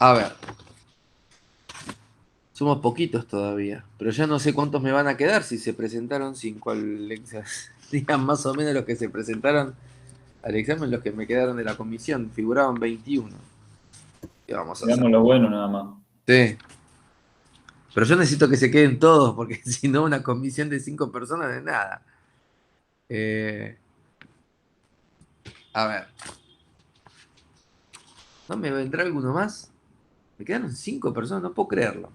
A ver, somos poquitos todavía, pero ya no sé cuántos me van a quedar si se presentaron 5 al examen. Digan más o menos los que se presentaron al examen, los que me quedaron de la comisión. Figuraban 21. ¿Qué vamos a hacer? Digamos lo bueno nada más. Sí, pero yo necesito que se queden todos, porque si no, una comisión de 5 personas de nada. Eh, a ver, ¿no me vendrá alguno más? Me quedaron 5 personas, no puedo creerlo.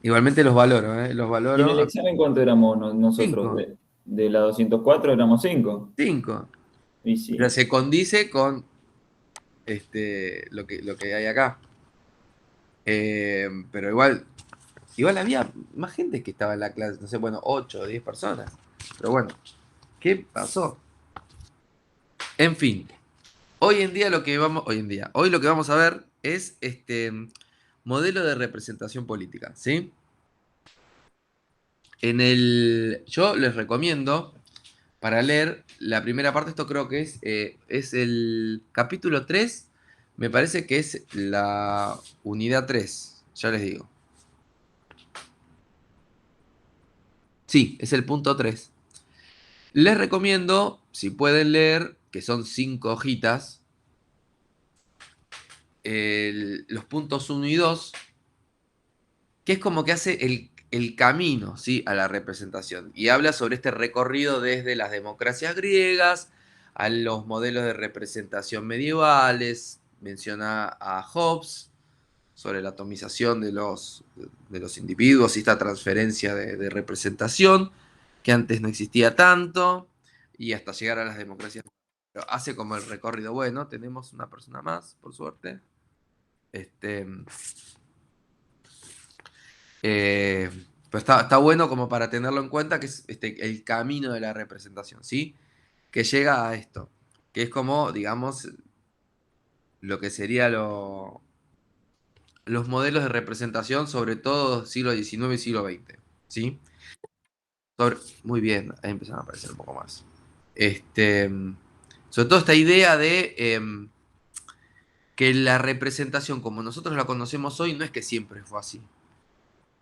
Igualmente los valoro, ¿eh? Los ¿Y en el valoro. examen cuánto éramos nosotros? 5, De la 204 éramos 5. 5. Y Pero sí. se condice con lo que hay acá. Pero igual había más gente que estaba en la clase, no sé, bueno, 8 o 10 personas. Pero bueno, ¿qué pasó? En fin, hoy lo que vamos a ver es este modelo de representación política, ¿sí? Yo les recomiendo para leer la primera parte, esto creo que es el capítulo 3, me parece que es la unidad 3, ya les digo. Sí, es el punto 3. Les recomiendo, si pueden leer, que son 5 hojitas, los puntos uno y 2, que es como que hace el camino, ¿sí?, a la representación. Y habla sobre este recorrido desde las democracias griegas a los modelos de representación medievales. Menciona a Hobbes sobre la atomización de los individuos y esta transferencia de representación, que antes no existía tanto, y hasta llegar a las democracias. Pero hace como el recorrido. Bueno, tenemos una persona más, por suerte. Este, Eh, pero está bueno como para tenerlo en cuenta, que es el camino de la representación, ¿sí? Que llega a esto, que es como, digamos, lo que sería los modelos de representación, sobre todo siglo XIX y siglo XX, ¿sí? Muy bien, ahí empezaron a aparecer un poco más. Este, sobre todo esta idea de que la representación como nosotros la conocemos hoy no es que siempre fue así,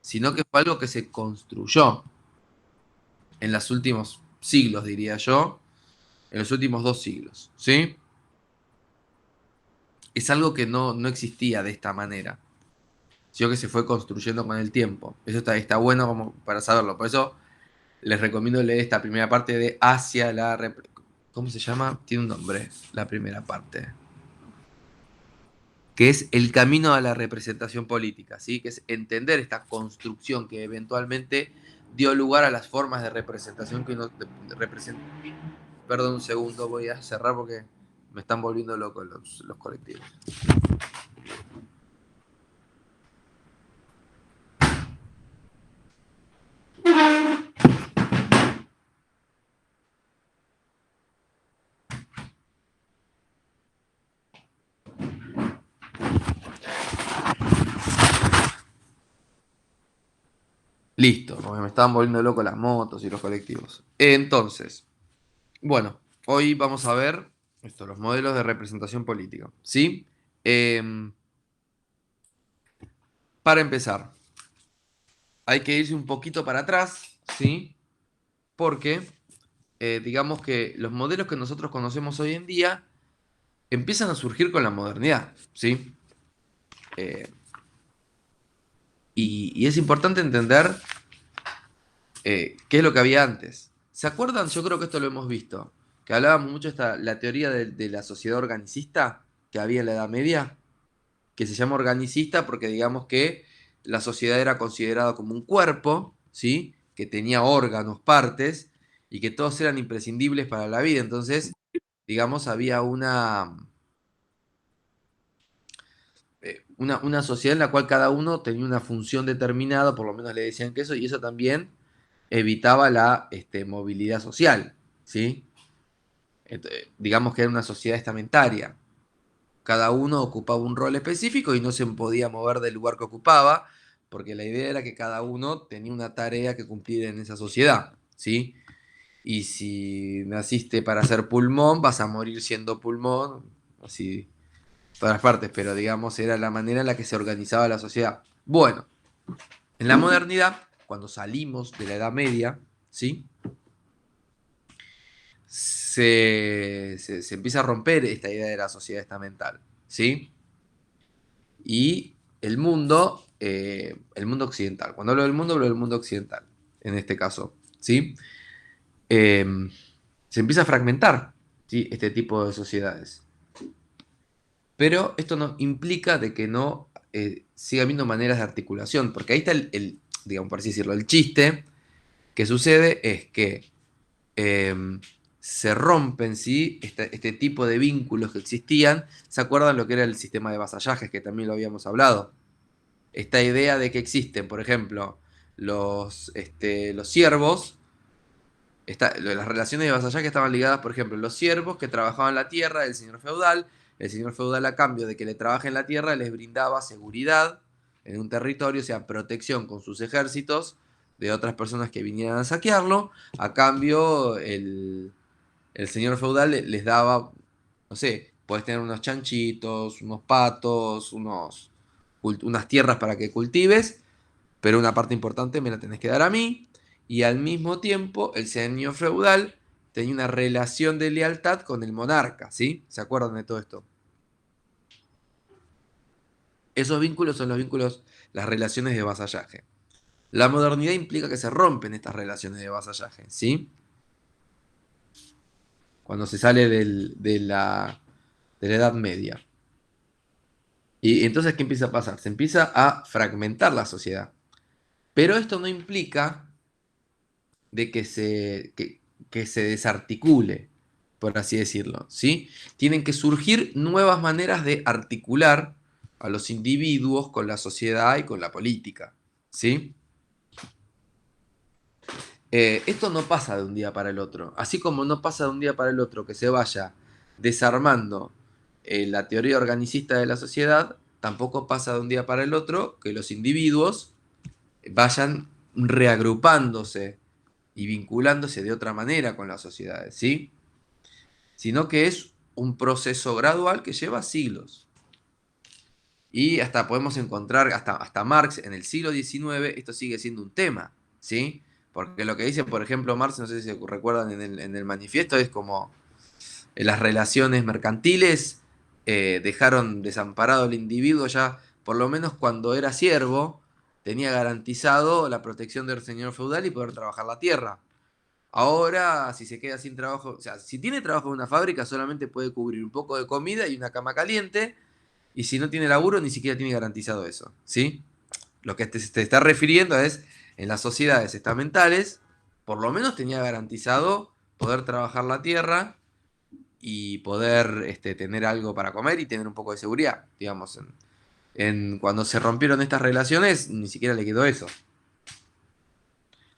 sino que fue algo que se construyó en los últimos siglos, diría yo, en los últimos 2 siglos, ¿sí? Es algo que no existía de esta manera, sino que se fue construyendo con el tiempo. Eso está bueno como para saberlo. Por eso les recomiendo leer esta primera parte de Hacia la... ¿Cómo se llama? Tiene un nombre, la primera parte. Que es el camino a la representación política, ¿sí? Que es entender esta construcción que eventualmente dio lugar a las formas de representación que uno representa. Perdón un segundo, voy a cerrar porque me están volviendo locos los colectivos. Listo, porque me estaban volviendo locos las motos y los colectivos. Entonces, bueno, hoy vamos a ver los modelos de representación política, ¿sí? Eh, para empezar, hay que irse un poquito para atrás, ¿sí? Porque digamos que los modelos que nosotros conocemos hoy en día empiezan a surgir con la modernidad, ¿sí? Eh, y es importante entender qué es lo que había antes. ¿Se acuerdan? Yo creo que esto lo hemos visto, que hablábamos mucho de la teoría de la sociedad organicista que había en la Edad Media, que se llama organicista porque digamos que la sociedad era considerada como un cuerpo, ¿sí? Que tenía órganos, partes, y que todos eran imprescindibles para la vida. Entonces, digamos, había una sociedad en la cual cada uno tenía una función determinada, por lo menos le decían que eso, y eso también evitaba la movilidad social, ¿sí? Digamos que era una sociedad estamentaria. Cada uno ocupaba un rol específico y no se podía mover del lugar que ocupaba, porque la idea era que cada uno tenía una tarea que cumplir en esa sociedad, ¿sí? Y si naciste para ser pulmón, vas a morir siendo pulmón, así. todas las partes, pero digamos era la manera en la que se organizaba la sociedad. Bueno, en la modernidad, cuando salimos de la Edad Media, ¿sí? Se empieza a romper esta idea de la sociedad estamental, ¿sí? Y el mundo occidental. Cuando hablo del mundo occidental, en este caso, ¿sí? Eh, Se empieza a fragmentar, ¿sí? Este tipo de sociedades. Pero esto no implica de que no siga habiendo maneras de articulación, porque ahí está digamos, por así decirlo, el chiste que sucede es que eh, se rompen, ¿sí? Este tipo de vínculos que existían. ¿Se acuerdan lo que era el sistema de vasallajes, que también lo habíamos hablado? Esta idea de que existen, por ejemplo, los siervos, las relaciones de vasallaje estaban ligadas, por ejemplo, los siervos que trabajaban la tierra del señor feudal. El señor feudal, a cambio de que le trabajen la tierra, les brindaba seguridad en un territorio, o sea, protección con sus ejércitos de otras personas que vinieran a saquearlo. A cambio, el señor feudal les daba, no sé, podés tener unos chanchitos, unos patos, unas tierras para que cultives, pero una parte importante me la tenés que dar a mí. Y al mismo tiempo, el señor feudal tenía una relación de lealtad con el monarca, ¿sí? ¿Se acuerdan de todo esto? Esos vínculos son los vínculos, las relaciones de vasallaje. La modernidad implica que se rompen estas relaciones de vasallaje, ¿sí? Cuando se sale de la Edad Media. Y entonces, ¿qué empieza a pasar? Se empieza a fragmentar la sociedad. Pero esto no implica de que se desarticule, por así decirlo, ¿sí? Tienen que surgir nuevas maneras de articular a los individuos con la sociedad y con la política, ¿sí? Esto no pasa de un día para el otro, así como no pasa de un día para el otro que se vaya desarmando la teoría organicista de la sociedad, tampoco pasa de un día para el otro que los individuos vayan reagrupándose y vinculándose de otra manera con las sociedades, ¿sí? Sino que es un proceso gradual que lleva siglos. Y hasta podemos encontrar, hasta Marx en el siglo XIX, esto sigue siendo un tema, ¿sí? Porque lo que dice, por ejemplo, Marx, no sé si se recuerdan en el manifiesto, es como las relaciones mercantiles dejaron desamparado al individuo ya, por lo menos cuando era siervo, tenía garantizado la protección del señor feudal y poder trabajar la tierra. Ahora, si se queda sin trabajo, o sea, si tiene trabajo en una fábrica, solamente puede cubrir un poco de comida y una cama caliente, y si no tiene laburo, ni siquiera tiene garantizado eso, ¿sí? Lo que te está refiriendo es, en las sociedades estamentales, por lo menos tenía garantizado poder trabajar la tierra y poder tener algo para comer y tener un poco de seguridad, digamos. Cuando se rompieron estas relaciones, ni siquiera le quedó eso.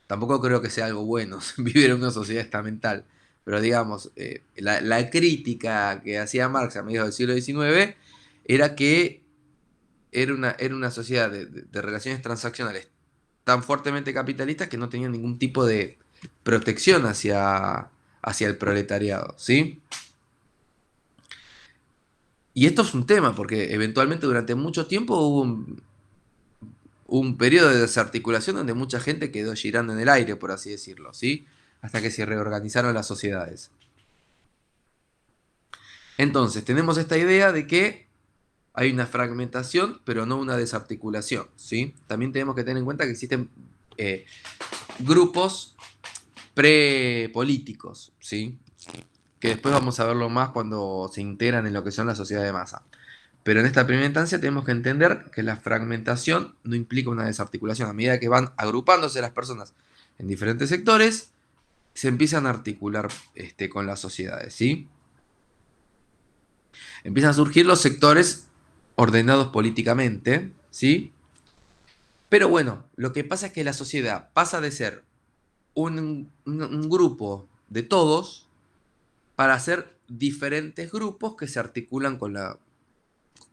Tampoco creo que sea algo bueno vivir en una sociedad estamental, pero digamos, la crítica que hacía Marx a mediados del siglo XIX era que era una sociedad de relaciones transaccionales tan fuertemente capitalistas que no tenían ningún tipo de protección hacia el proletariado, ¿sí? Y esto es un tema, porque eventualmente durante mucho tiempo hubo un periodo de desarticulación donde mucha gente quedó girando en el aire, por así decirlo, ¿sí? Hasta que se reorganizaron las sociedades. Entonces, tenemos esta idea de que hay una fragmentación, pero no una desarticulación, ¿sí? También tenemos que tener en cuenta que existen eh, grupos prepolíticos, ¿sí? Que después vamos a verlo más cuando se integran en lo que son las sociedades de masa. Pero en esta primera instancia tenemos que entender que la fragmentación no implica una desarticulación. A medida que van agrupándose las personas en diferentes sectores, se empiezan a articular con las sociedades, ¿sí? Empiezan a surgir los sectores ordenados políticamente, ¿sí? Pero bueno, lo que pasa es que la sociedad pasa de ser un grupo de todos para ser diferentes grupos que se articulan con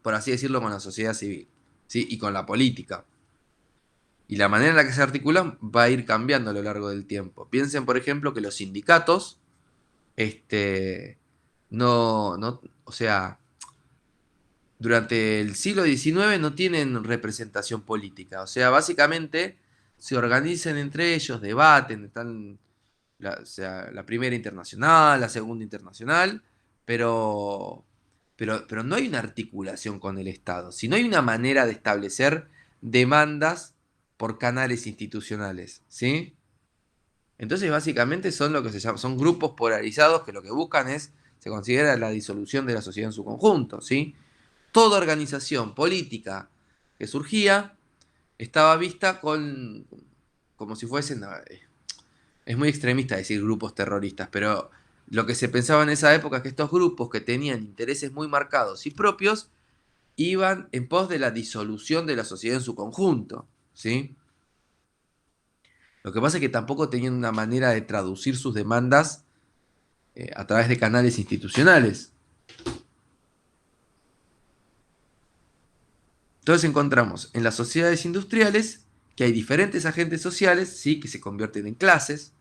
por así decirlo, con la sociedad civil, ¿sí? Y con la política. Y la manera en la que se articulan va a ir cambiando a lo largo del tiempo. Piensen, por ejemplo, que los sindicatos, este, o sea, durante el siglo XIX no tienen representación política. O sea, básicamente se organizan entre ellos, debaten, están o sea, la primera internacional, la segunda internacional, pero, pero no hay una articulación con el Estado, sino hay una manera de establecer demandas por canales institucionales, ¿sí? Entonces, básicamente son lo que se llama, son grupos polarizados que lo que buscan es, se considera la disolución de la sociedad en su conjunto, ¿sí? Toda organización política que surgía estaba vista con, como si fuesen, es muy extremista decir grupos terroristas, pero lo que se pensaba en esa época es que estos grupos que tenían intereses muy marcados y propios iban en pos de la disolución de la sociedad en su conjunto, ¿sí? Lo que pasa es que tampoco tenían una manera de traducir sus demandas a través de canales institucionales. Entonces encontramos en las sociedades industriales que hay diferentes agentes sociales, ¿sí? Que se convierten en clases,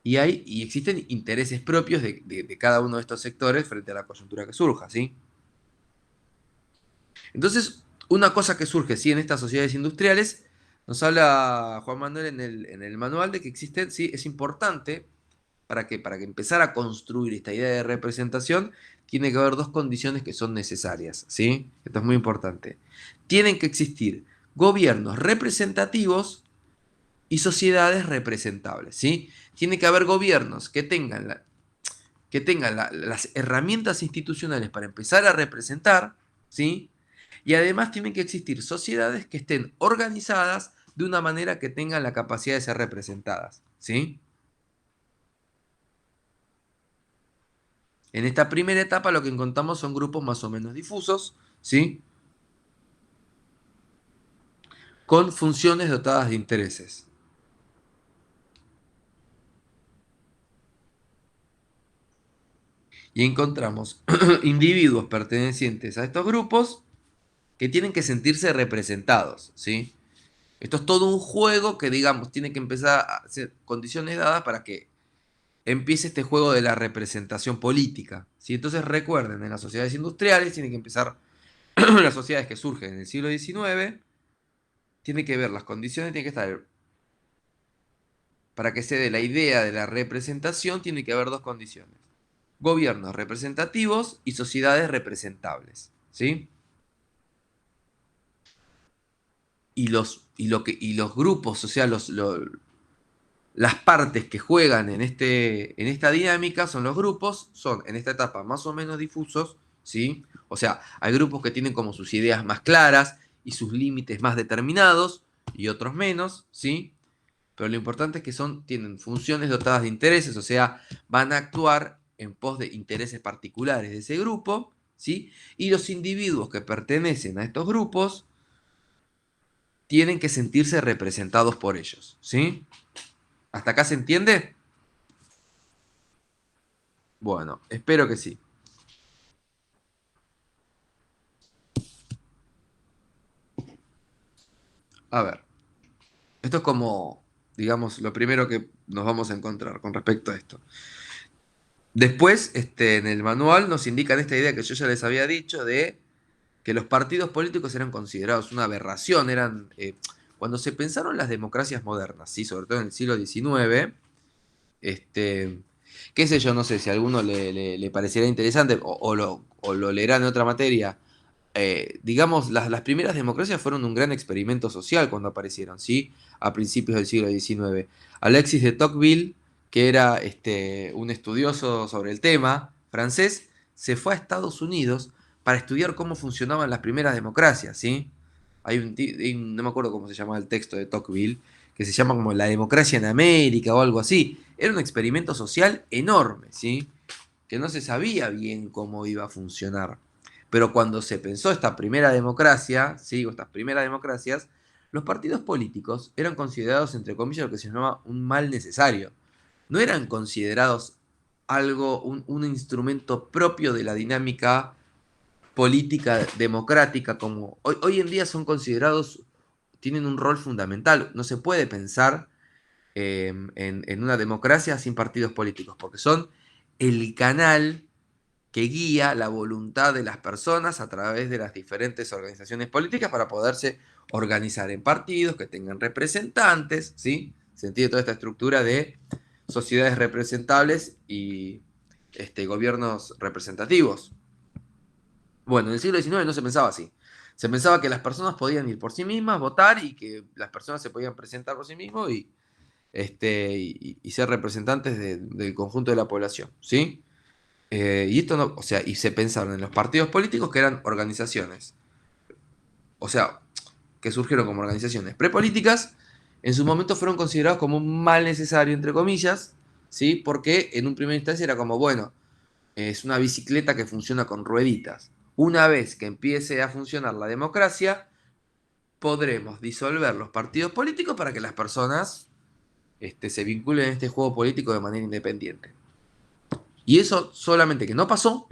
y existen intereses propios de cada uno de estos sectores frente a la coyuntura que surja, ¿sí? Entonces, una cosa que surge, sí, en estas sociedades industriales, nos habla Juan Manuel en el manual de que existen, sí, es importante para que empezar a construir esta idea de representación, tiene que haber dos condiciones que son necesarias, ¿sí? Esto es muy importante. Tienen que existir gobiernos representativos y sociedades representables, ¿sí? Tiene que haber gobiernos que tengan las herramientas institucionales para empezar a representar, ¿sí? Y además tienen que existir sociedades que estén organizadas de una manera que tengan la capacidad de ser representadas, ¿sí? En esta primera etapa lo que encontramos son grupos más o menos difusos, ¿sí? Con funciones dotadas de intereses. Y encontramos individuos pertenecientes a estos grupos que tienen que sentirse representados, ¿sí? Esto es todo un juego que, digamos, tiene que empezar a ser condiciones dadas para que empiece este juego de la representación política, ¿sí? Entonces recuerden, en las sociedades industriales tienen que empezar, las sociedades que surgen en el siglo XIX, tienen que ver las condiciones, tienen que estar, para que se dé la idea de la representación, tiene que haber dos condiciones. Gobiernos representativos y sociedades representables, ¿sí? Y los grupos, o sea, las partes que juegan en esta dinámica son los grupos, son en esta etapa más o menos difusos, ¿sí? O sea, hay grupos que tienen como sus ideas más claras y sus límites más determinados y otros menos, ¿sí? Pero lo importante es que tienen funciones dotadas de intereses, o sea, van a actuar en pos de intereses particulares de ese grupo, ¿sí? Y los individuos que pertenecen a estos grupos tienen que sentirse representados por ellos, ¿sí? ¿Hasta acá se entiende? Bueno, espero que sí. A ver, esto es como, digamos, lo primero que nos vamos a encontrar con respecto a esto. Después, en el manual nos indican esta idea que yo ya les había dicho de que los partidos políticos eran considerados una aberración, cuando se pensaron las democracias modernas, ¿sí? Sobre todo en el siglo XIX, qué sé yo, no sé si a alguno le pareciera interesante o lo leerá en otra materia. Digamos, las primeras democracias fueron un gran experimento social cuando aparecieron, ¿sí? A principios del siglo XIX. Alexis de Tocqueville, que era un estudioso sobre el tema francés, se fue a Estados Unidos para estudiar cómo funcionaban las primeras democracias, ¿sí? No me acuerdo cómo se llamaba el texto de Tocqueville, que se llama como La democracia en América o algo así. Era un experimento social enorme, ¿sí? Que no se sabía bien cómo iba a funcionar. Pero cuando se pensó esta primera democracia, ¿sí? O estas primeras democracias, los partidos políticos eran considerados, entre comillas, lo que se llamaba un mal necesario. No eran considerados un instrumento propio de la dinámica política democrática, como hoy en día son considerados, tienen un rol fundamental. No se puede pensar en una democracia sin partidos políticos, porque son el canal que guía la voluntad de las personas a través de las diferentes organizaciones políticas para poderse organizar en partidos que tengan representantes, ¿sí? Se entiende toda esta estructura de sociedades representables y gobiernos representativos. Bueno, en el siglo XIX no se pensaba así. Se pensaba que las personas podían ir por sí mismas, votar y que las personas se podían presentar por sí mismos y ser representantes del conjunto de la población, ¿sí? Y esto no, o sea, y se pensaron en los partidos políticos que eran organizaciones, o sea, que surgieron como organizaciones prepolíticas, en su momento fueron considerados como un mal necesario, entre comillas, ¿sí? Porque en un primer instancia era como, bueno, es una bicicleta que funciona con rueditas. Una vez que empiece a funcionar la democracia, podremos disolver los partidos políticos para que las personas se vinculen en este juego político de manera independiente. Y eso solamente que no pasó,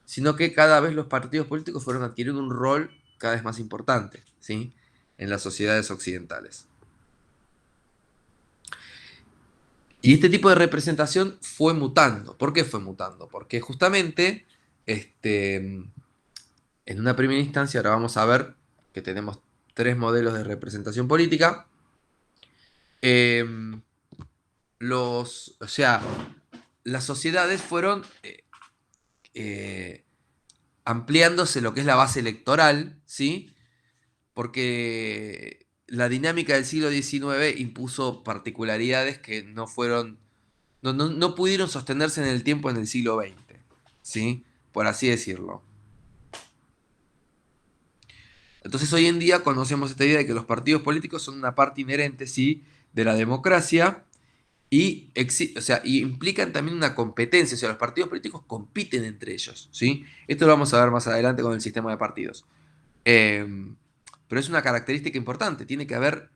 sino que cada vez los partidos políticos fueron adquiriendo un rol cada vez más importante, ¿sí? En las sociedades occidentales. Y este tipo de representación fue mutando. ¿Por qué fue mutando? Porque justamente en una primera instancia, ahora vamos a ver que tenemos tres modelos de representación política. Eh, o sea, las sociedades fueron eh, ampliándose lo que es la base electoral, ¿sí? Porque la dinámica del siglo XIX impuso particularidades que no fueron, no pudieron sostenerse en el tiempo en el siglo XX, ¿sí? Por así decirlo. Entonces hoy en día conocemos esta idea de que los partidos políticos son una parte inherente, ¿sí? De la democracia o sea, y implican también una competencia, o sea, los partidos políticos compiten entre ellos, ¿sí? Esto lo vamos a ver más adelante con el sistema de partidos. Eh, pero es una característica importante, tiene que haber,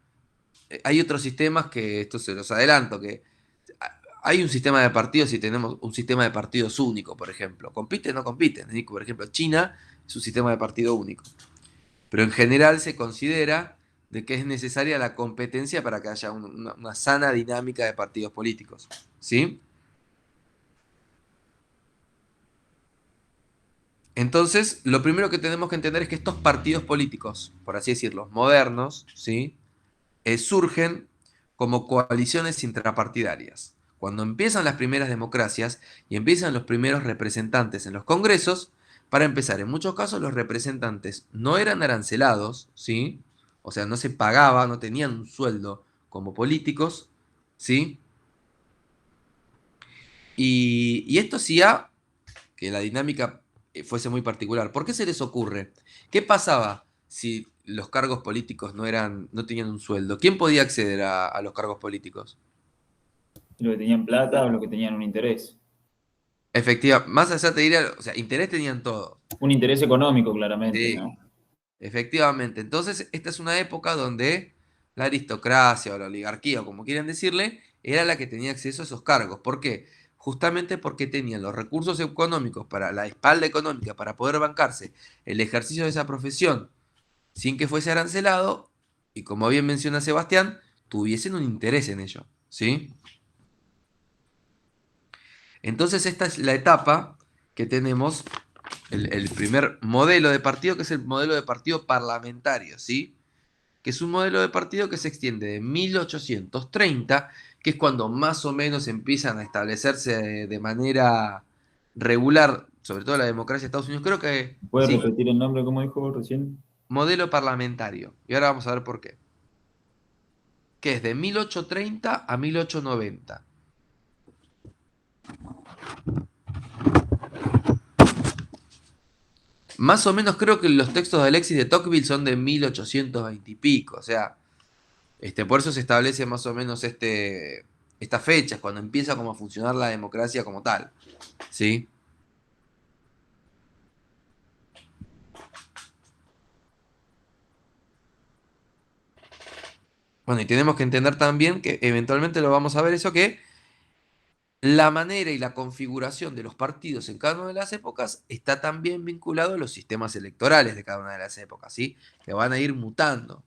hay otros sistemas que, esto se los adelanto, que hay un sistema de partidos y tenemos un sistema de partidos único, por ejemplo. ¿Compiten o no compiten? Por ejemplo, China es un sistema de partido único. Pero en general se considera de que es necesaria la competencia para que haya una sana dinámica de partidos políticos. ¿Sí? Entonces, lo primero que tenemos que entender es que estos partidos políticos, por así decirlo, modernos, ¿sí? Surgen como coaliciones intrapartidarias. Cuando empiezan las primeras democracias y empiezan los primeros representantes en los congresos, para empezar, en muchos casos los representantes no eran arancelados, ¿sí? O sea, no se pagaba, no tenían un sueldo como políticos, ¿sí? Y esto hacía que la dinámica fuese muy particular. ¿Por qué se les ocurre? ¿Qué pasaba si los cargos políticos no tenían un sueldo? ¿Quién podía acceder a los cargos políticos? Los que tenían plata o los que tenían un interés. Más allá te diría, o sea, interés tenían todos. Un interés económico, claramente, Sí, ¿no? efectivamente. Entonces, esta es una época donde la aristocracia o la oligarquía, o como quieran decirle, era la que tenía acceso a esos cargos. ¿Por qué? Justamente porque tenían los recursos económicos para la espalda económica para poder bancarse el ejercicio de esa profesión sin que fuese arancelado y, como bien menciona Sebastián, tuviesen un interés en ello, ¿sí? Entonces esta es la etapa que tenemos, el primer modelo de partido, que es el modelo de partido parlamentario, ¿sí? Que es un modelo de partido que se extiende de 1830, que es cuando más o menos empiezan a establecerse de manera regular, sobre todo la democracia de Estados Unidos, creo que ¿Puedes sí, repetir el nombre como dijo recién? modelo parlamentario. Y ahora vamos a ver por qué. Que es de 1830 a 1890. Más o menos creo que los textos de Alexis de Tocqueville son de 1820 y pico. O sea, por eso se establece más o menos esta fecha, cuando empieza como a funcionar la democracia como tal. ¿Sí? Bueno, y tenemos que entender también que eventualmente lo vamos a ver eso que la manera y la configuración de los partidos en cada una de las épocas está también vinculado a los sistemas electorales de cada una de las épocas, ¿sí? Que van a ir mutando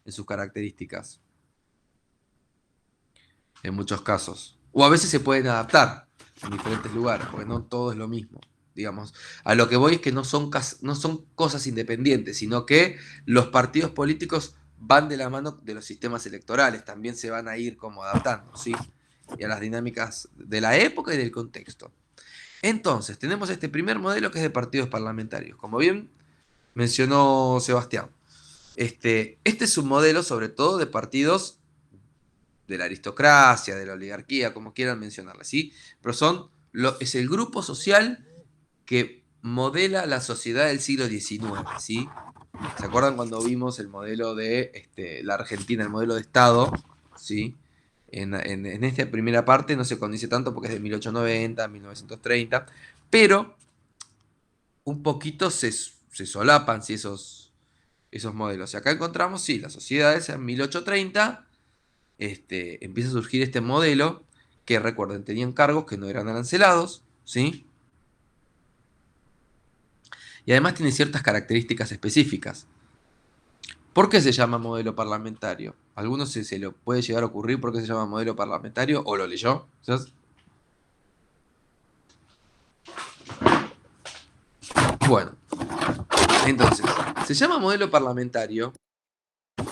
en sus características, en muchos casos. O a veces se pueden adaptar en diferentes lugares, porque no todo es lo mismo. digamos. A lo que voy es que no son cosas independientes, sino que los partidos políticos van de la mano de los sistemas electorales, también se van a ir como adaptando, ¿sí? Y a las dinámicas de la época y del contexto. Entonces, tenemos este primer modelo que es de partidos parlamentarios, como bien mencionó Sebastián. Este es un modelo sobre todo de partidos de la aristocracia, de la oligarquía, como quieran mencionarla, ¿sí? Pero es el grupo social que modela la sociedad del siglo XIX, ¿sí? ¿Se acuerdan cuando vimos el modelo de la Argentina, el modelo de Estado? ¿Sí? En esta primera parte no se condice tanto porque es de 1890, 1930, pero un poquito se solapan ¿sí? esos modelos. Y acá encontramos, sí, las sociedades en 1830 empieza a surgir este modelo que, recuerden, tenían cargos que no eran arancelados, ¿sí? Y además tiene ciertas características específicas. ¿Por qué se llama modelo parlamentario? ¿A alguno se lo puede llegar a ocurrir por qué se llama modelo parlamentario? ¿O lo leyó? ¿Sabes? Bueno, entonces, se llama modelo parlamentario.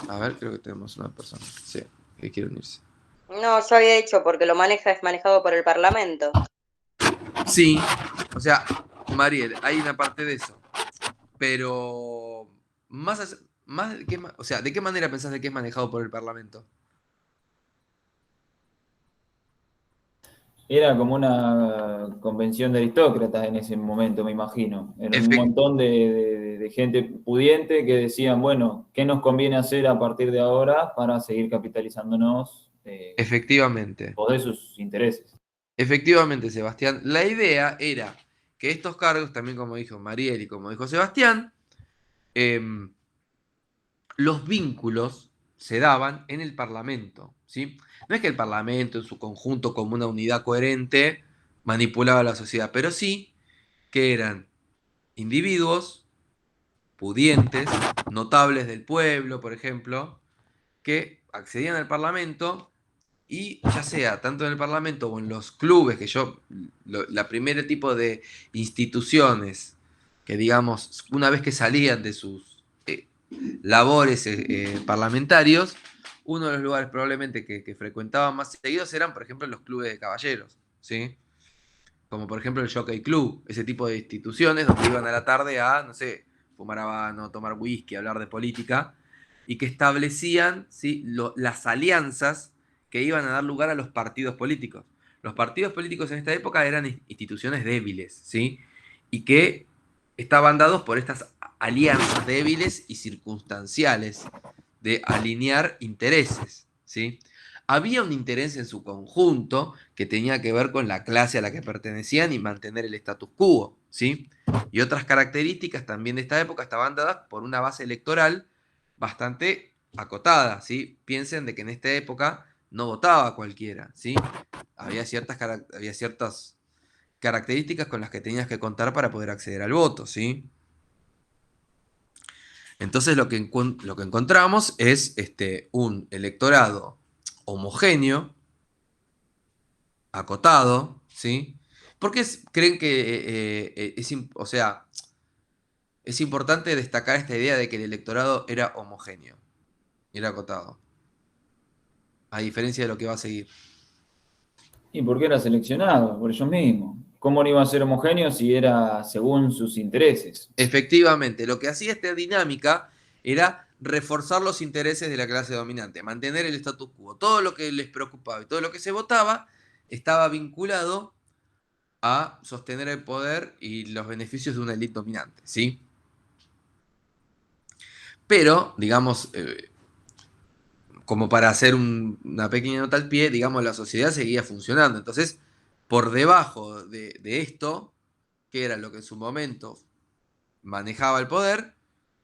A ver, creo que tenemos una persona. Sí, que quiere unirse. No, yo había dicho porque es manejado por el Parlamento. Sí, o sea, Mariel, hay una parte de eso. Pero, más de qué, o sea, ¿de qué manera pensás de que es manejado por el Parlamento? Era como una convención de aristócratas en ese momento, me imagino. Era un Efec- montón de gente pudiente que decían, bueno, ¿qué nos conviene hacer a partir de ahora para seguir capitalizándonos efectivamente. o de sus intereses? Efectivamente, Sebastián. La idea era que estos cargos, también como dijo Mariel y como dijo Sebastián, em, los vínculos se daban en el Parlamento, ¿sí? No es que el Parlamento en su conjunto como una unidad coherente manipulaba la sociedad, pero sí que eran individuos pudientes, notables del pueblo, por ejemplo, que accedían al Parlamento y ya sea tanto en el Parlamento o en los clubes, la primera tipo de instituciones que digamos, una vez que salían de sus labores parlamentarios, uno de los lugares probablemente que frecuentaban más seguidos eran, por ejemplo, los clubes de caballeros, ¿sí? Como por ejemplo el Jockey Club, ese tipo de instituciones donde iban a la tarde a, no sé, fumar habano, tomar whisky, hablar de política, y que establecían ¿sí? Las alianzas que iban a dar lugar a los partidos políticos. Los partidos políticos en esta época eran instituciones débiles, ¿sí? Y que estaban dados por estas alianzas débiles y circunstanciales de alinear intereses, ¿sí? Había un interés en su conjunto que tenía que ver con la clase a la que pertenecían y mantener el status quo, ¿sí? Y otras características también de esta época estaban dadas por una base electoral bastante acotada, ¿sí? Piensen de que en esta época no votaba cualquiera, ¿sí? Había ciertas características con las que tenías que contar para poder acceder al voto, ¿sí? Entonces lo que encontramos es un electorado homogéneo, acotado, ¿sí? ¿Por qué creen que o sea, es importante destacar esta idea de que el electorado era homogéneo, era acotado, a diferencia de lo que va a seguir? ¿Y por qué era seleccionado? Por ellos mismos. ¿Cómo no iba a ser homogéneo si era según sus intereses? Efectivamente, lo que hacía esta dinámica era reforzar los intereses de la clase dominante, mantener el status quo. Todo lo que les preocupaba y todo lo que se votaba estaba vinculado a sostener el poder y los beneficios de una élite dominante, ¿sí? Pero, digamos, como para hacer una pequeña nota al pie, digamos, la sociedad seguía funcionando. Entonces, por debajo de esto, que era lo que en su momento manejaba el poder,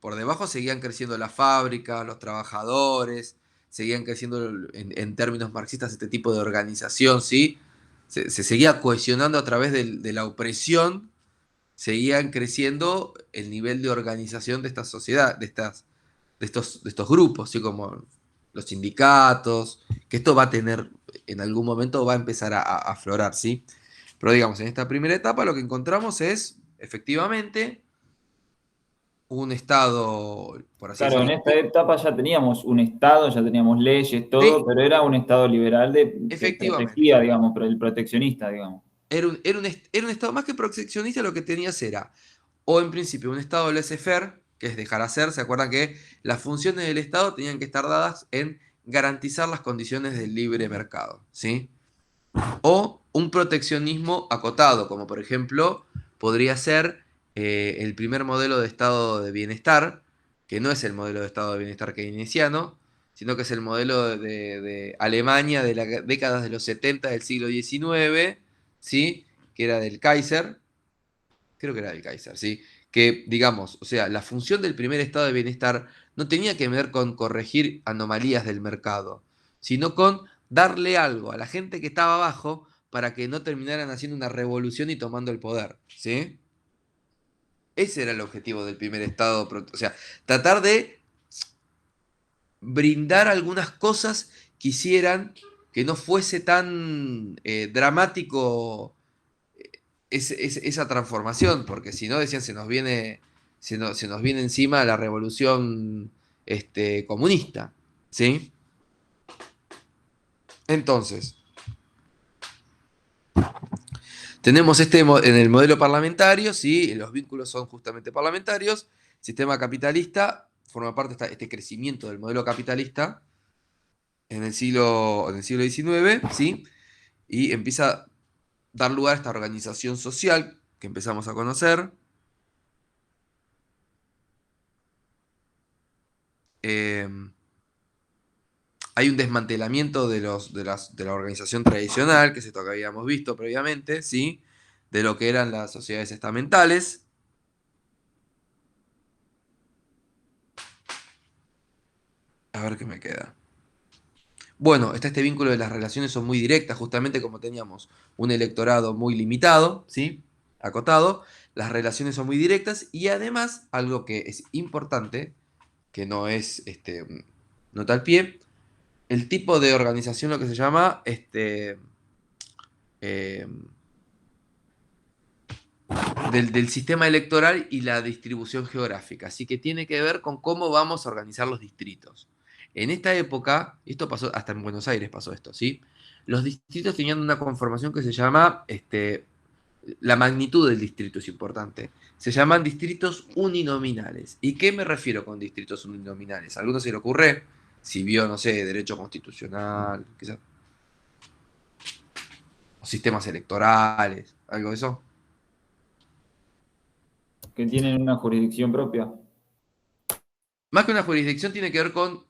por debajo seguían creciendo las fábricas, los trabajadores, seguían creciendo en términos marxistas este tipo de organización, ¿sí? Se seguía cohesionando a través de la opresión, seguían creciendo el nivel de organización de esta sociedad, de estos grupos, ¿sí? Como los sindicatos, que esto va a tener, en algún momento va a empezar a aflorar, ¿sí? Pero digamos, en esta primera etapa lo que encontramos es efectivamente, un Estado, por así Claro, en decirlo. esta etapa ya teníamos un Estado, ya teníamos leyes, todo, Sí, pero era un Estado liberal que efectivamente. protegía, digamos, pero el proteccionista, digamos. Era un Estado más que proteccionista, lo que tenías era, o en principio, un Estado laissez-faire, que es dejar hacer. ¿Se acuerdan que las funciones del Estado tenían que estar dadas en garantizar las condiciones del libre mercado? ¿Sí? O un proteccionismo acotado, como por ejemplo podría ser el primer modelo de estado de bienestar, que no es el modelo de estado de bienestar keynesiano, sino que es el modelo de Alemania de las décadas de los 70 del siglo XIX, ¿sí? Que era del Kaiser, creo que era del Kaiser, ¿sí? Que, digamos, o sea, la función del primer estado de bienestar no tenía que ver con corregir anomalías del mercado, sino con darle algo a la gente que estaba abajo para que no terminaran haciendo una revolución y tomando el poder, ¿sí? Ese era el objetivo del primer estado, o sea, tratar de brindar algunas cosas que hicieran que no fuese tan dramático esa transformación, porque si no, decían, se nos viene encima la revolución comunista, ¿sí? Entonces, tenemos en el modelo parlamentario, ¿sí? Los vínculos son justamente parlamentarios, sistema capitalista, forma parte de este crecimiento del modelo capitalista en el siglo XIX, ¿sí? Y empieza a dar lugar a esta organización social que empezamos a conocer. Eh, Hay un desmantelamiento de la organización tradicional, que es esto que habíamos visto previamente, ¿sí? De lo que eran las sociedades estamentales. A ver qué me queda. Bueno, está este vínculo de las relaciones son muy directas, justamente como teníamos un electorado muy limitado, ¿sí? Acotado. Las relaciones son muy directas y además, algo que es importante, que no es nota al pie, el tipo de organización, lo que se llama eh, del sistema electoral y la distribución geográfica. Así que tiene que ver con cómo vamos a organizar los distritos. En esta época, esto pasó, hasta en Buenos Aires pasó esto, ¿sí? Los distritos tenían una conformación que se llama, la magnitud del distrito es importante. Se llaman distritos uninominales. ¿Y qué me refiero con distritos uninominales? ¿A alguno se le ocurre? Si vio, no sé, derecho constitucional, quizás, o sistemas electorales, algo de eso. Que tienen una jurisdicción propia. Más que una jurisdicción tiene que ver con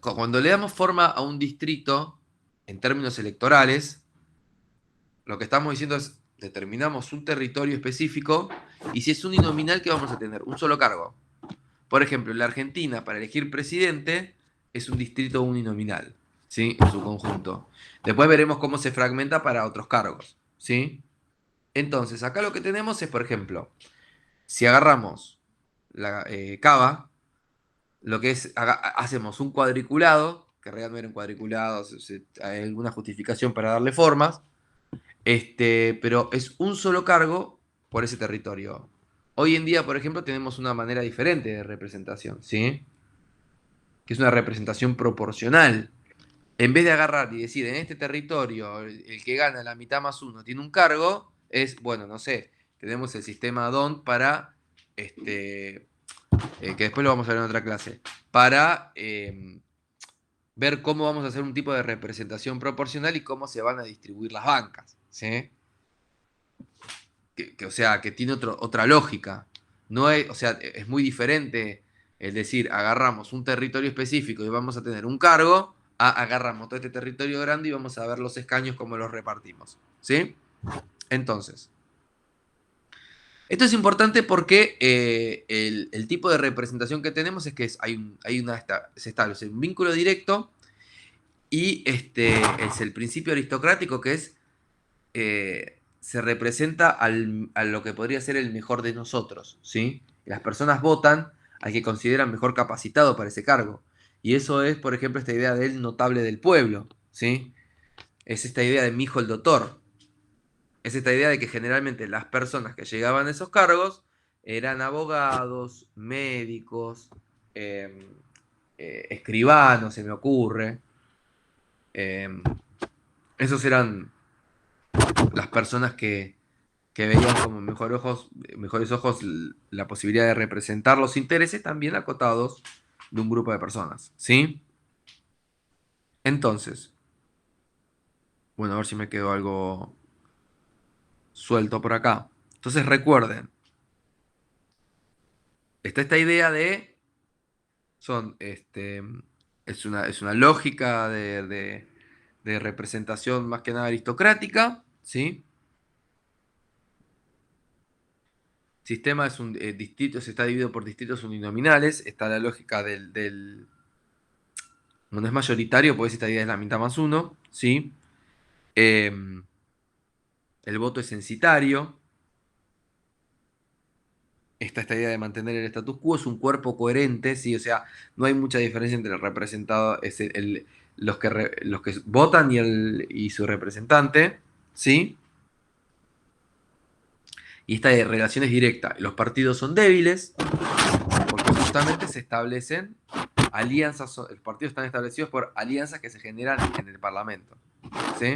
cuando le damos forma a un distrito en términos electorales, lo que estamos diciendo es determinamos un territorio específico y si es uninominal, ¿qué vamos a tener? Un solo cargo. Por ejemplo, en la Argentina, para elegir presidente, es un distrito uninominal, ¿sí? En su conjunto. Después veremos cómo se fragmenta para otros cargos, ¿sí? Entonces, acá lo que tenemos es, por ejemplo, si agarramos la Cava, lo que es, hacemos un cuadriculado, que en realidad no era un cuadriculado, hay alguna justificación para darle formas, pero es un solo cargo por ese territorio. Hoy en día, por ejemplo, tenemos una manera diferente de representación, ¿sí? Que es una representación proporcional. En vez de agarrar y decir, en este territorio, el que gana la mitad más uno tiene un cargo, es, bueno, no sé, tenemos el sistema DONT para que después lo vamos a ver en otra clase, para ver cómo vamos a hacer un tipo de representación proporcional y cómo se van a distribuir las bancas, ¿sí? O sea, que tiene otra lógica. No es, o sea, es muy diferente el decir, agarramos un territorio específico y vamos a tener un cargo, a agarramos todo este territorio grande y vamos a ver los escaños cómo los repartimos, ¿sí? Entonces, esto es importante porque el tipo de representación que tenemos es que se establece un vínculo directo y es el principio aristocrático que es se representa a lo que podría ser el mejor de nosotros, ¿sí? Las personas votan al que consideran mejor capacitado para ese cargo. Y eso es, por ejemplo, esta idea del notable del pueblo, ¿sí? Es esta idea de mi hijo el doctor. Es esta idea de que generalmente las personas que llegaban a esos cargos eran abogados, médicos, escribanos, se me ocurre. Esos eran las personas que veían como mejores ojos la posibilidad de representar los intereses también acotados de un grupo de personas, ¿sí? Entonces, bueno, a ver si me quedó algo suelto por acá. Entonces recuerden, está esta idea de, es una lógica de representación más que nada aristocrática, ¿sí? Sistema es un distrito, se está dividido por distritos uninominales. Está la lógica no es mayoritario, pues esta idea es la mitad más uno, ¿sí? El voto es censitario. Está esta idea de mantener el status quo, es un cuerpo coherente, ¿sí? O sea, no hay mucha diferencia entre el representado, los que votan y su representante, ¿sí? Y esta relación es directa. Los partidos son débiles porque justamente se establecen alianzas, los partidos están establecidos por alianzas que se generan en el Parlamento. ¿Sí?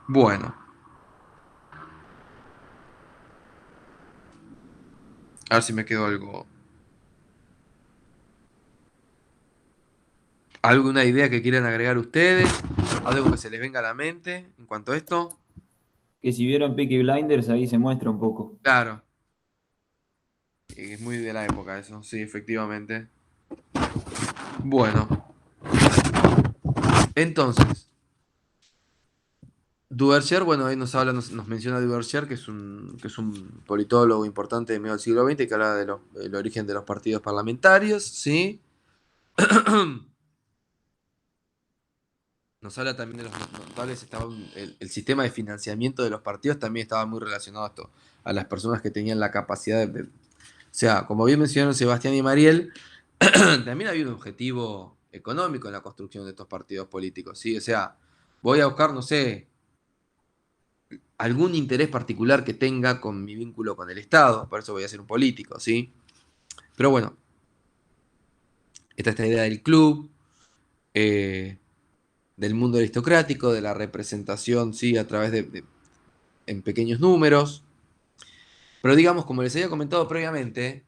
Bueno. A ver si me quedó algo. ¿Alguna idea que quieran agregar ustedes? ¿Algo que se les venga a la mente en cuanto a esto? Que si vieron Peaky Blinders, ahí se muestra un poco. Claro. Es muy de la época eso, sí, efectivamente. Bueno. Entonces, Duverger, bueno, ahí nos habla, nos menciona Duverger, que es un politólogo importante de medio del siglo XX, que habla del origen de los partidos parlamentarios, ¿sí? Nos habla también de los notables, el sistema de financiamiento de los partidos también estaba muy relacionado a esto, a las personas que tenían la capacidad o sea, como bien mencionaron Sebastián y Mariel, también había un objetivo económico en la construcción de estos partidos políticos, ¿sí? O sea, voy a buscar, no sé, algún interés particular que tenga con mi vínculo con el Estado, por eso voy a ser un político, ¿sí? Pero bueno, está esta idea del club, del mundo aristocrático, de la representación, ¿sí? A través en pequeños números. Pero digamos, como les había comentado previamente,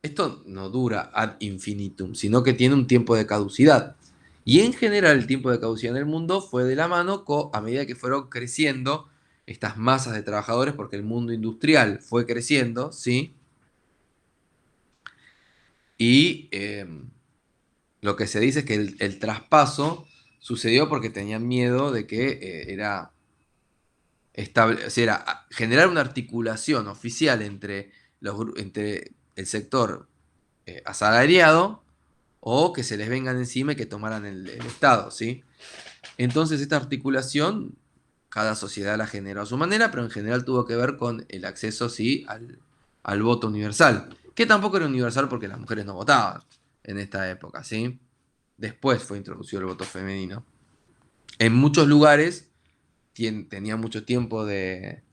esto no dura ad infinitum, sino que tiene un tiempo de caducidad. Y en general el tiempo de caducidad en el mundo fue de la mano a medida que fueron creciendo estas masas de trabajadores, porque el mundo industrial fue creciendo, ¿sí? Y lo que se dice es que el traspaso sucedió porque tenían miedo de que generar una articulación oficial entre el sector asalariado o que se les vengan encima y que tomaran el Estado, ¿sí? Entonces esta articulación, cada sociedad la generó a su manera, pero en general tuvo que ver con el acceso, sí, al voto universal, que tampoco era universal porque las mujeres no votaban en esta época, ¿sí? Después fue introducido el voto femenino. En muchos lugares tenía mucho tiempo de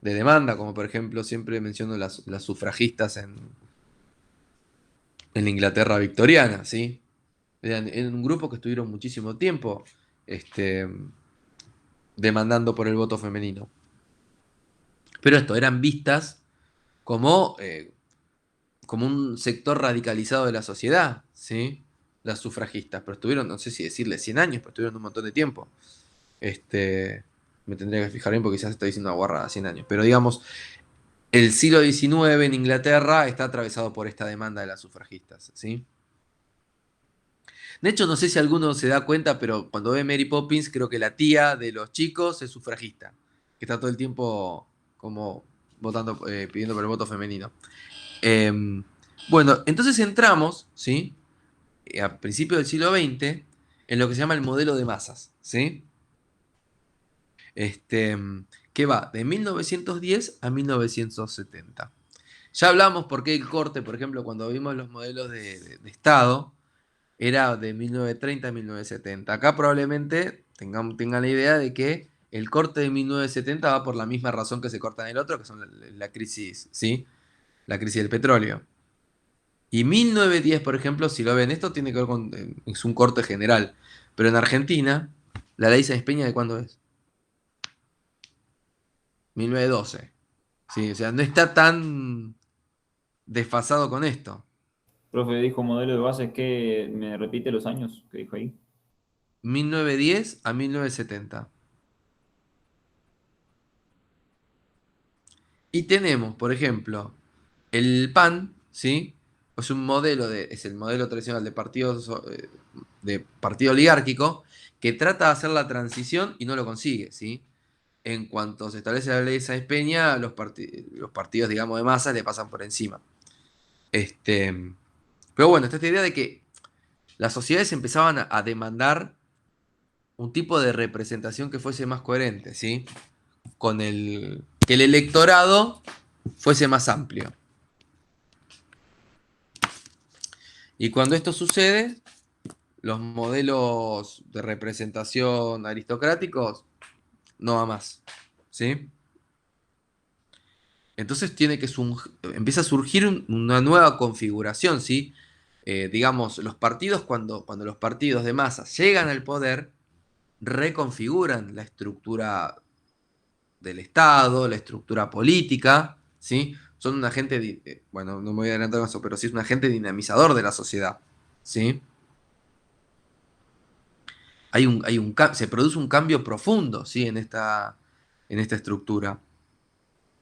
demanda, como por ejemplo siempre menciono las sufragistas en la Inglaterra victoriana, ¿sí? Eran un grupo que estuvieron muchísimo tiempo este, demandando por el voto femenino. Pero esto, eran vistas como, como un sector radicalizado de la sociedad, ¿sí? Las sufragistas, pero estuvieron, no sé si decirle 100 años, pero estuvieron un montón de tiempo. Me tendría que fijar bien porque quizás estoy diciendo una guarrada, 100 años. Pero digamos, el siglo XIX en Inglaterra está atravesado por esta demanda de las sufragistas, ¿sí? De hecho, no sé si alguno se da cuenta, pero cuando ve Mary Poppins, creo que la tía de los chicos es sufragista, que está todo el tiempo como votando, pidiendo por el voto femenino. Bueno, entonces entramos, ¿sí? A principios del siglo XX, en lo que se llama el modelo de masas, ¿sí? Este, que va de 1910 a 1970. Ya hablamos por qué el corte, por ejemplo, cuando vimos los modelos de Estado, era de 1930 a 1970. Acá probablemente tengan la idea de que el corte de 1970 va por la misma razón que se corta en el otro, que son la crisis, ¿sí? La crisis del petróleo. Y 1910, por ejemplo, si lo ven, esto tiene que ver con, es un corte general, pero en Argentina, la ley Sáenz Peña, ¿de cuándo es? 1912. Sí, o sea, no está tan desfasado con esto. Profe dijo modelo de bases que me repite los años que dijo ahí. 1910 a 1970. Y tenemos, por ejemplo, el PAN, ¿sí? Es un modelo es el modelo tradicional de partido oligárquico que trata de hacer la transición y no lo consigue, ¿sí? En cuanto se establece la ley de Sáenz Peña, los partidos, digamos, de masa le pasan por encima. Pero bueno, está esta idea de que las sociedades empezaban a demandar un tipo de representación que fuese más coherente, ¿sí? Que el electorado fuese más amplio. Y cuando esto sucede, los modelos de representación aristocráticos no va más, ¿sí? Entonces empieza a surgir una nueva configuración, ¿sí? Digamos, los partidos, cuando los partidos de masa llegan al poder, reconfiguran la estructura del Estado, la estructura política, ¿sí? Son un agente, bueno, no me voy a adelantar con eso, pero sí es un agente dinamizador de la sociedad, ¿sí? Se produce un cambio profundo, ¿sí? En esta estructura.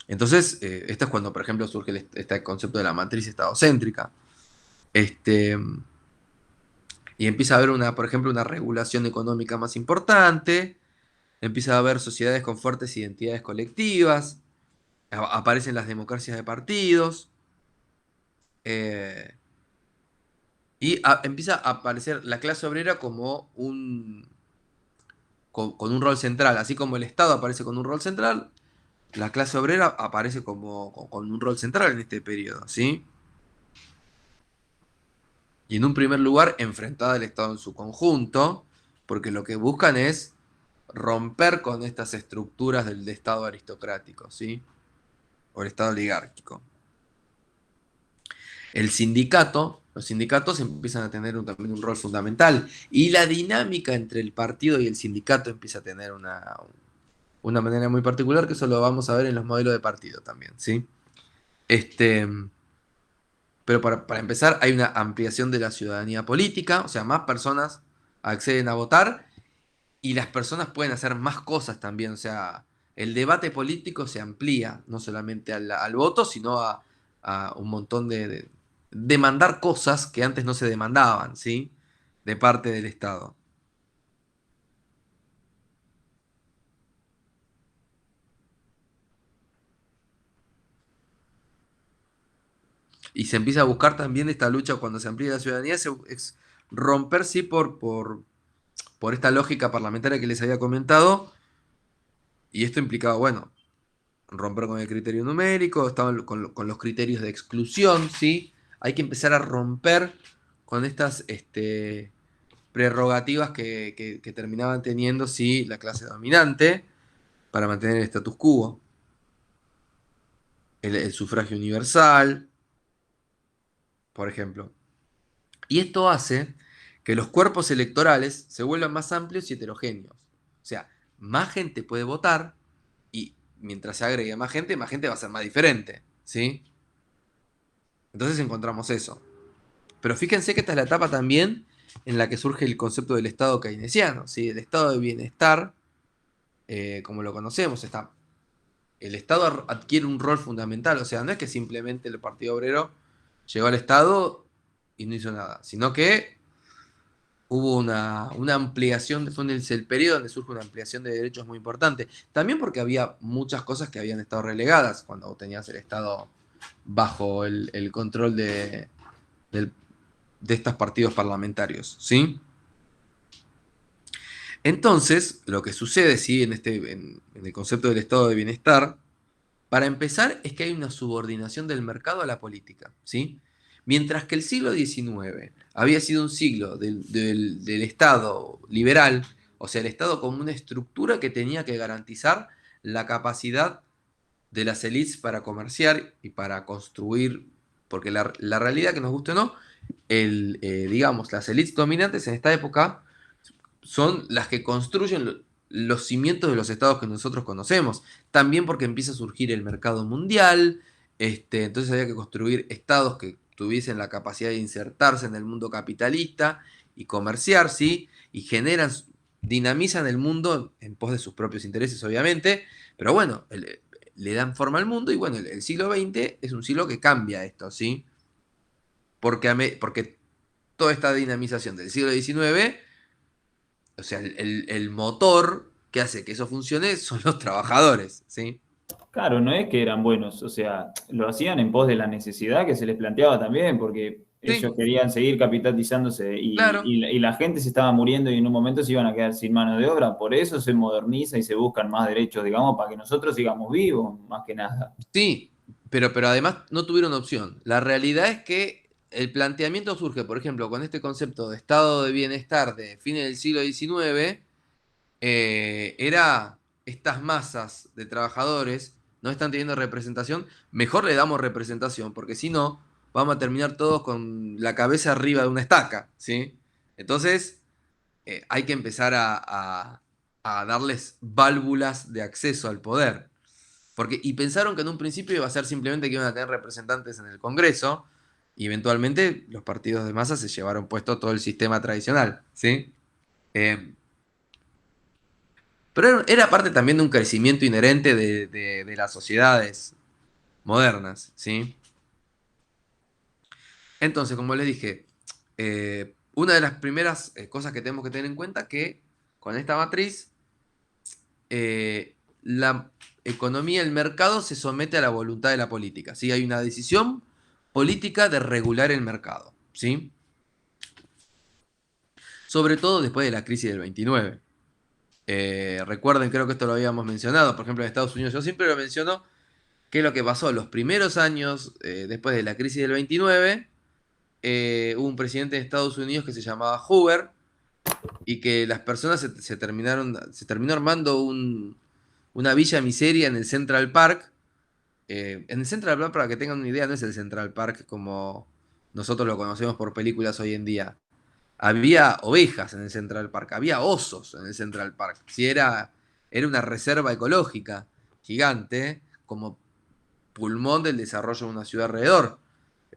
Entonces, esto es cuando, por ejemplo, surge este concepto de la matriz estadocéntrica. Este, y empieza a haber, por ejemplo, una regulación económica más importante, empieza a haber sociedades con fuertes identidades colectivas, aparecen las democracias de partidos, eh, y empieza a aparecer la clase obrera como con un rol central, así como el Estado aparece con un rol central, la clase obrera aparece con un rol central en este periodo, ¿sí? Y en un primer lugar, enfrentada al Estado en su conjunto, porque lo que buscan es romper con estas estructuras del Estado aristocrático, ¿sí? O el Estado oligárquico. Los sindicatos empiezan a tener también un rol fundamental, y la dinámica entre el partido y el sindicato empieza a tener una manera muy particular, que eso lo vamos a ver en los modelos de partido también, ¿sí? Este, pero para empezar, hay una ampliación de la ciudadanía política, o sea, más personas acceden a votar y las personas pueden hacer más cosas también, o sea, el debate político se amplía, no solamente al voto, sino a un montón de demandar cosas que antes no se demandaban, ¿sí? De parte del Estado. Y se empieza a buscar también esta lucha cuando se amplía la ciudadanía, es romper, sí, por esta lógica parlamentaria que les había comentado, y esto implicaba, bueno, romper con el criterio numérico, estaban con los criterios de exclusión, ¿sí? Hay que empezar a romper con estas prerrogativas que terminaban teniendo, sí, la clase dominante para mantener el status quo. El sufragio universal, por ejemplo. Y esto hace que los cuerpos electorales se vuelvan más amplios y heterogéneos. O sea, más gente puede votar y mientras se agregue más gente va a ser más diferente, ¿sí? Entonces encontramos eso. Pero fíjense que esta es la etapa también en la que surge el concepto del estado keynesiano, ¿sí? El estado de bienestar, como lo conocemos, el estado adquiere un rol fundamental, o sea, no es que simplemente el Partido Obrero llegó al estado y no hizo nada, sino que hubo una ampliación, fue el periodo donde surge una ampliación de derechos muy importante. También porque había muchas cosas que habían estado relegadas cuando tenías el Estado bajo el control del de estos partidos parlamentarios, ¿sí? Entonces, lo que sucede, ¿sí? En el concepto del estado de bienestar, para empezar, es que hay una subordinación del mercado a la política, ¿sí? Mientras que el siglo XIX había sido un siglo del Estado liberal, O sea, el Estado como una estructura que tenía que garantizar la capacidad de las élites para comerciar y para construir, porque la realidad, que nos guste o no, digamos, las élites dominantes en esta época son las que construyen los cimientos de los estados que nosotros conocemos. También porque empieza a surgir el mercado mundial, entonces había que construir estados que tuviesen la capacidad de insertarse en el mundo capitalista y comerciar, ¿sí? Y dinamizan el mundo en pos de sus propios intereses, obviamente, pero bueno, le dan forma al mundo y bueno, el siglo XX es un siglo que cambia esto, ¿sí? Porque toda esta dinamización del siglo XIX, o sea, el motor que hace que eso funcione son los trabajadores, ¿sí? Claro, no es que eran buenos, o sea, lo hacían en pos de la necesidad que se les planteaba también, porque ellos Sí, querían seguir capitalizándose claro. y la gente se estaba muriendo y en un momento se iban a quedar sin mano de obra. Por eso se moderniza y se buscan más derechos, digamos, para que nosotros sigamos vivos, más que nada. Sí, pero además no tuvieron opción. La realidad es que el planteamiento surge, por ejemplo, con este concepto de estado de bienestar de fines del siglo XIX, era estas masas de trabajadores no están teniendo representación, mejor le damos representación, porque si no, vamos a terminar todos con la cabeza arriba de una estaca, ¿sí? Entonces, hay que empezar a darles válvulas de acceso al poder. Y pensaron que en un principio iba a ser simplemente que iban a tener representantes en el Congreso, y eventualmente los partidos de masa se llevaron puesto todo el sistema tradicional, ¿sí? Eh, pero era parte también de un crecimiento inherente de las sociedades modernas, ¿sí? Entonces, como les dije, una de las primeras cosas que tenemos que tener en cuenta que con esta matriz, la economía, el mercado se somete a la voluntad de la política, ¿sí? Hay una decisión política de regular el mercado, ¿sí? Sobre todo después de la crisis del 29. Recuerden, creo que esto lo habíamos mencionado, por ejemplo, en Estados Unidos, yo siempre lo menciono, que es lo que pasó los primeros años después de la crisis del 29. Hubo un presidente de Estados Unidos que se llamaba Hoover y que las personas se terminó armando una villa miseria en el Central Park. En el Central Park, para que tengan una idea, no es el Central Park como nosotros lo conocemos por películas hoy en día. Había ovejas en el Central Park, había osos en el Central Park. Sí, era una reserva ecológica gigante, como pulmón del desarrollo de una ciudad alrededor.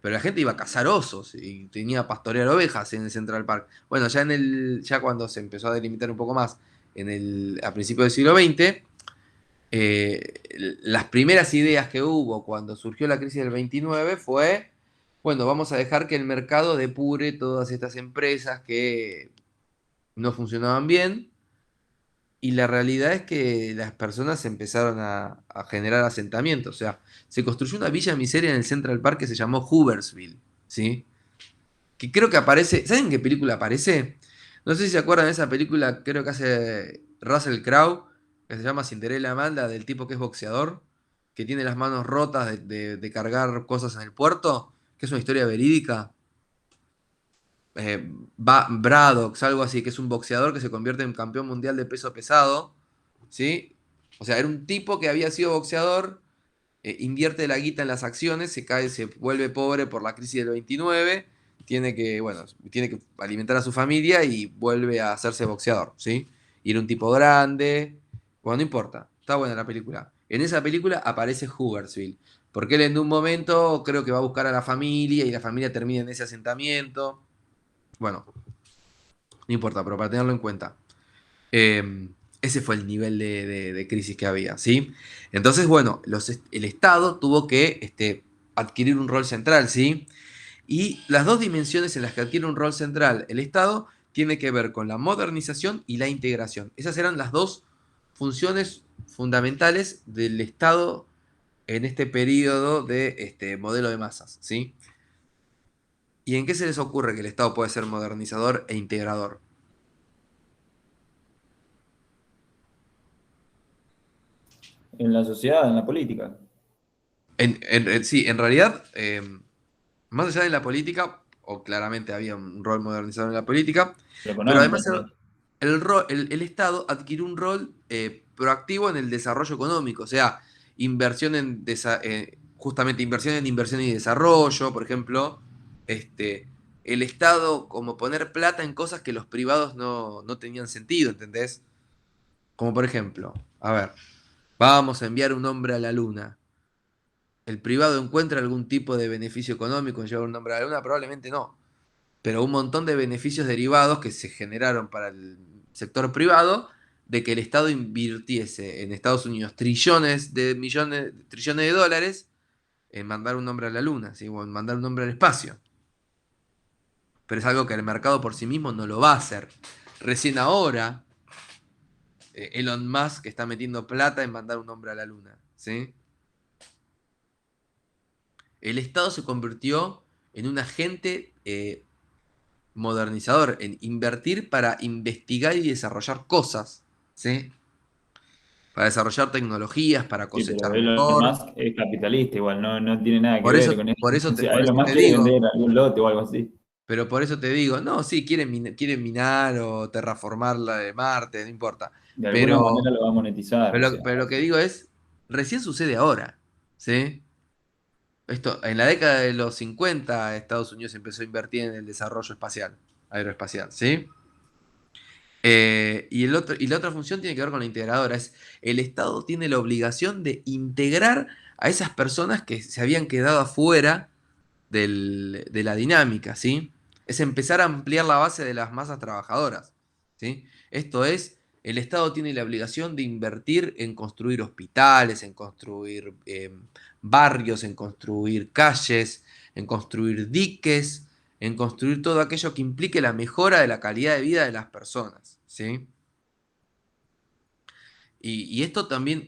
Pero la gente iba a cazar osos y tenía a pastorear ovejas en el Central Park. Bueno, ya cuando se empezó a delimitar un poco más a principios del siglo XX, las primeras ideas que hubo cuando surgió la crisis del 29 fue, bueno, vamos a dejar que el mercado depure todas estas empresas que no funcionaban bien. Y la realidad es que las personas empezaron a generar asentamientos. O sea, se construyó una villa miseria en el Central Park que se llamó Hooversville, ¿sí? Que creo que aparece. ¿Saben en qué película aparece? No sé si se acuerdan de esa película, creo que hace Russell Crowe, que se llama Cinderella Amanda, del tipo que es boxeador, que tiene las manos rotas de cargar cosas en el puerto, que es una historia verídica. Braddock, algo así, que es un boxeador que se convierte en campeón mundial de peso pesado, ¿sí? O sea, era un tipo que había sido boxeador, invierte la guita en las acciones, se cae, se vuelve pobre por la crisis del 29, bueno, tiene que alimentar a su familia y vuelve a hacerse boxeador, ¿sí? Y era un tipo grande, bueno, no importa, está buena la película. En esa película aparece Hooversville, porque él en un momento creo que va a buscar a la familia y la familia termina en ese asentamiento. Bueno, no importa, pero para tenerlo en cuenta. Ese fue el nivel de crisis que había, ¿sí? Entonces, bueno, el Estado tuvo que adquirir un rol central, ¿sí? Y las dos dimensiones en las que adquiere un rol central el Estado tiene que ver con la modernización y la integración. Esas eran las dos funciones fundamentales del Estado en este periodo de modelo de masas, ¿sí? ¿Y en qué se les ocurre que el Estado puede ser modernizador e integrador? En la sociedad, en la política. Sí, en realidad, más allá de la política, o claramente había un rol modernizador en la política, Lo pero económico además también. el Estado adquirió un rol proactivo en el desarrollo económico, o sea, inversión justamente inversión y desarrollo, por ejemplo, el Estado como poner plata en cosas que los privados no tenían sentido, ¿entendés? Como por ejemplo, a ver, vamos a enviar un hombre a la luna. ¿El privado encuentra algún tipo de beneficio económico en llevar un hombre a la luna? Probablemente no, pero un montón de beneficios derivados que se generaron para el sector privado de que el Estado invirtiese en Estados Unidos trillones de dólares en mandar un hombre a la luna, ¿sí? O en mandar un hombre al espacio. Pero es algo que el mercado por sí mismo no lo va a hacer. Recién ahora, Elon Musk está metiendo plata en mandar un hombre a la luna, ¿sí? El Estado se convirtió en un agente modernizador, en invertir para investigar y desarrollar cosas, ¿sí? Para desarrollar tecnologías, para Sí, pero cosechar Elon mejor. Musk es capitalista, igual, no tiene nada que Por ver eso, con eso. por eso O te, sea, por eso Elon Musk te quiere digo, vender algún lote o algo así. pero por eso te digo, no, sí, quieren minar o terraformar la de Marte, no importa. De alguna Pero, manera lo va a monetizar, o sea. pero lo que digo es, recién sucede ahora, ¿sí? Esto, en la década de los 50, Estados Unidos empezó a invertir en el desarrollo espacial, aeroespacial, ¿sí? Y la otra función tiene que ver con la integradora. Es el Estado tiene la obligación de integrar a esas personas que se habían quedado afuera de la dinámica, ¿sí? Es empezar a ampliar la base de las masas trabajadoras, ¿sí? Esto es, el Estado tiene la obligación de invertir en construir hospitales, en construir barrios, en construir calles, en construir diques, en construir todo aquello que implique la mejora de la calidad de vida de las personas, ¿sí? Y esto también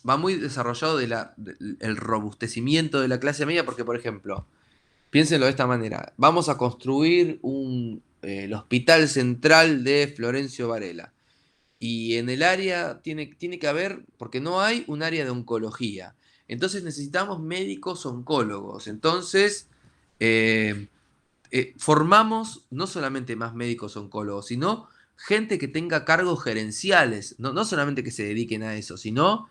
va muy desarrollado del robustecimiento de la clase media, porque, por ejemplo, piénsenlo de esta manera. Vamos a construir el Hospital Central de Florencio Varela. Y en el área tiene que haber, porque no hay un área de oncología. Entonces necesitamos médicos oncólogos. Entonces formamos no solamente más médicos oncólogos, sino gente que tenga cargos gerenciales. No solamente que se dediquen a eso, sino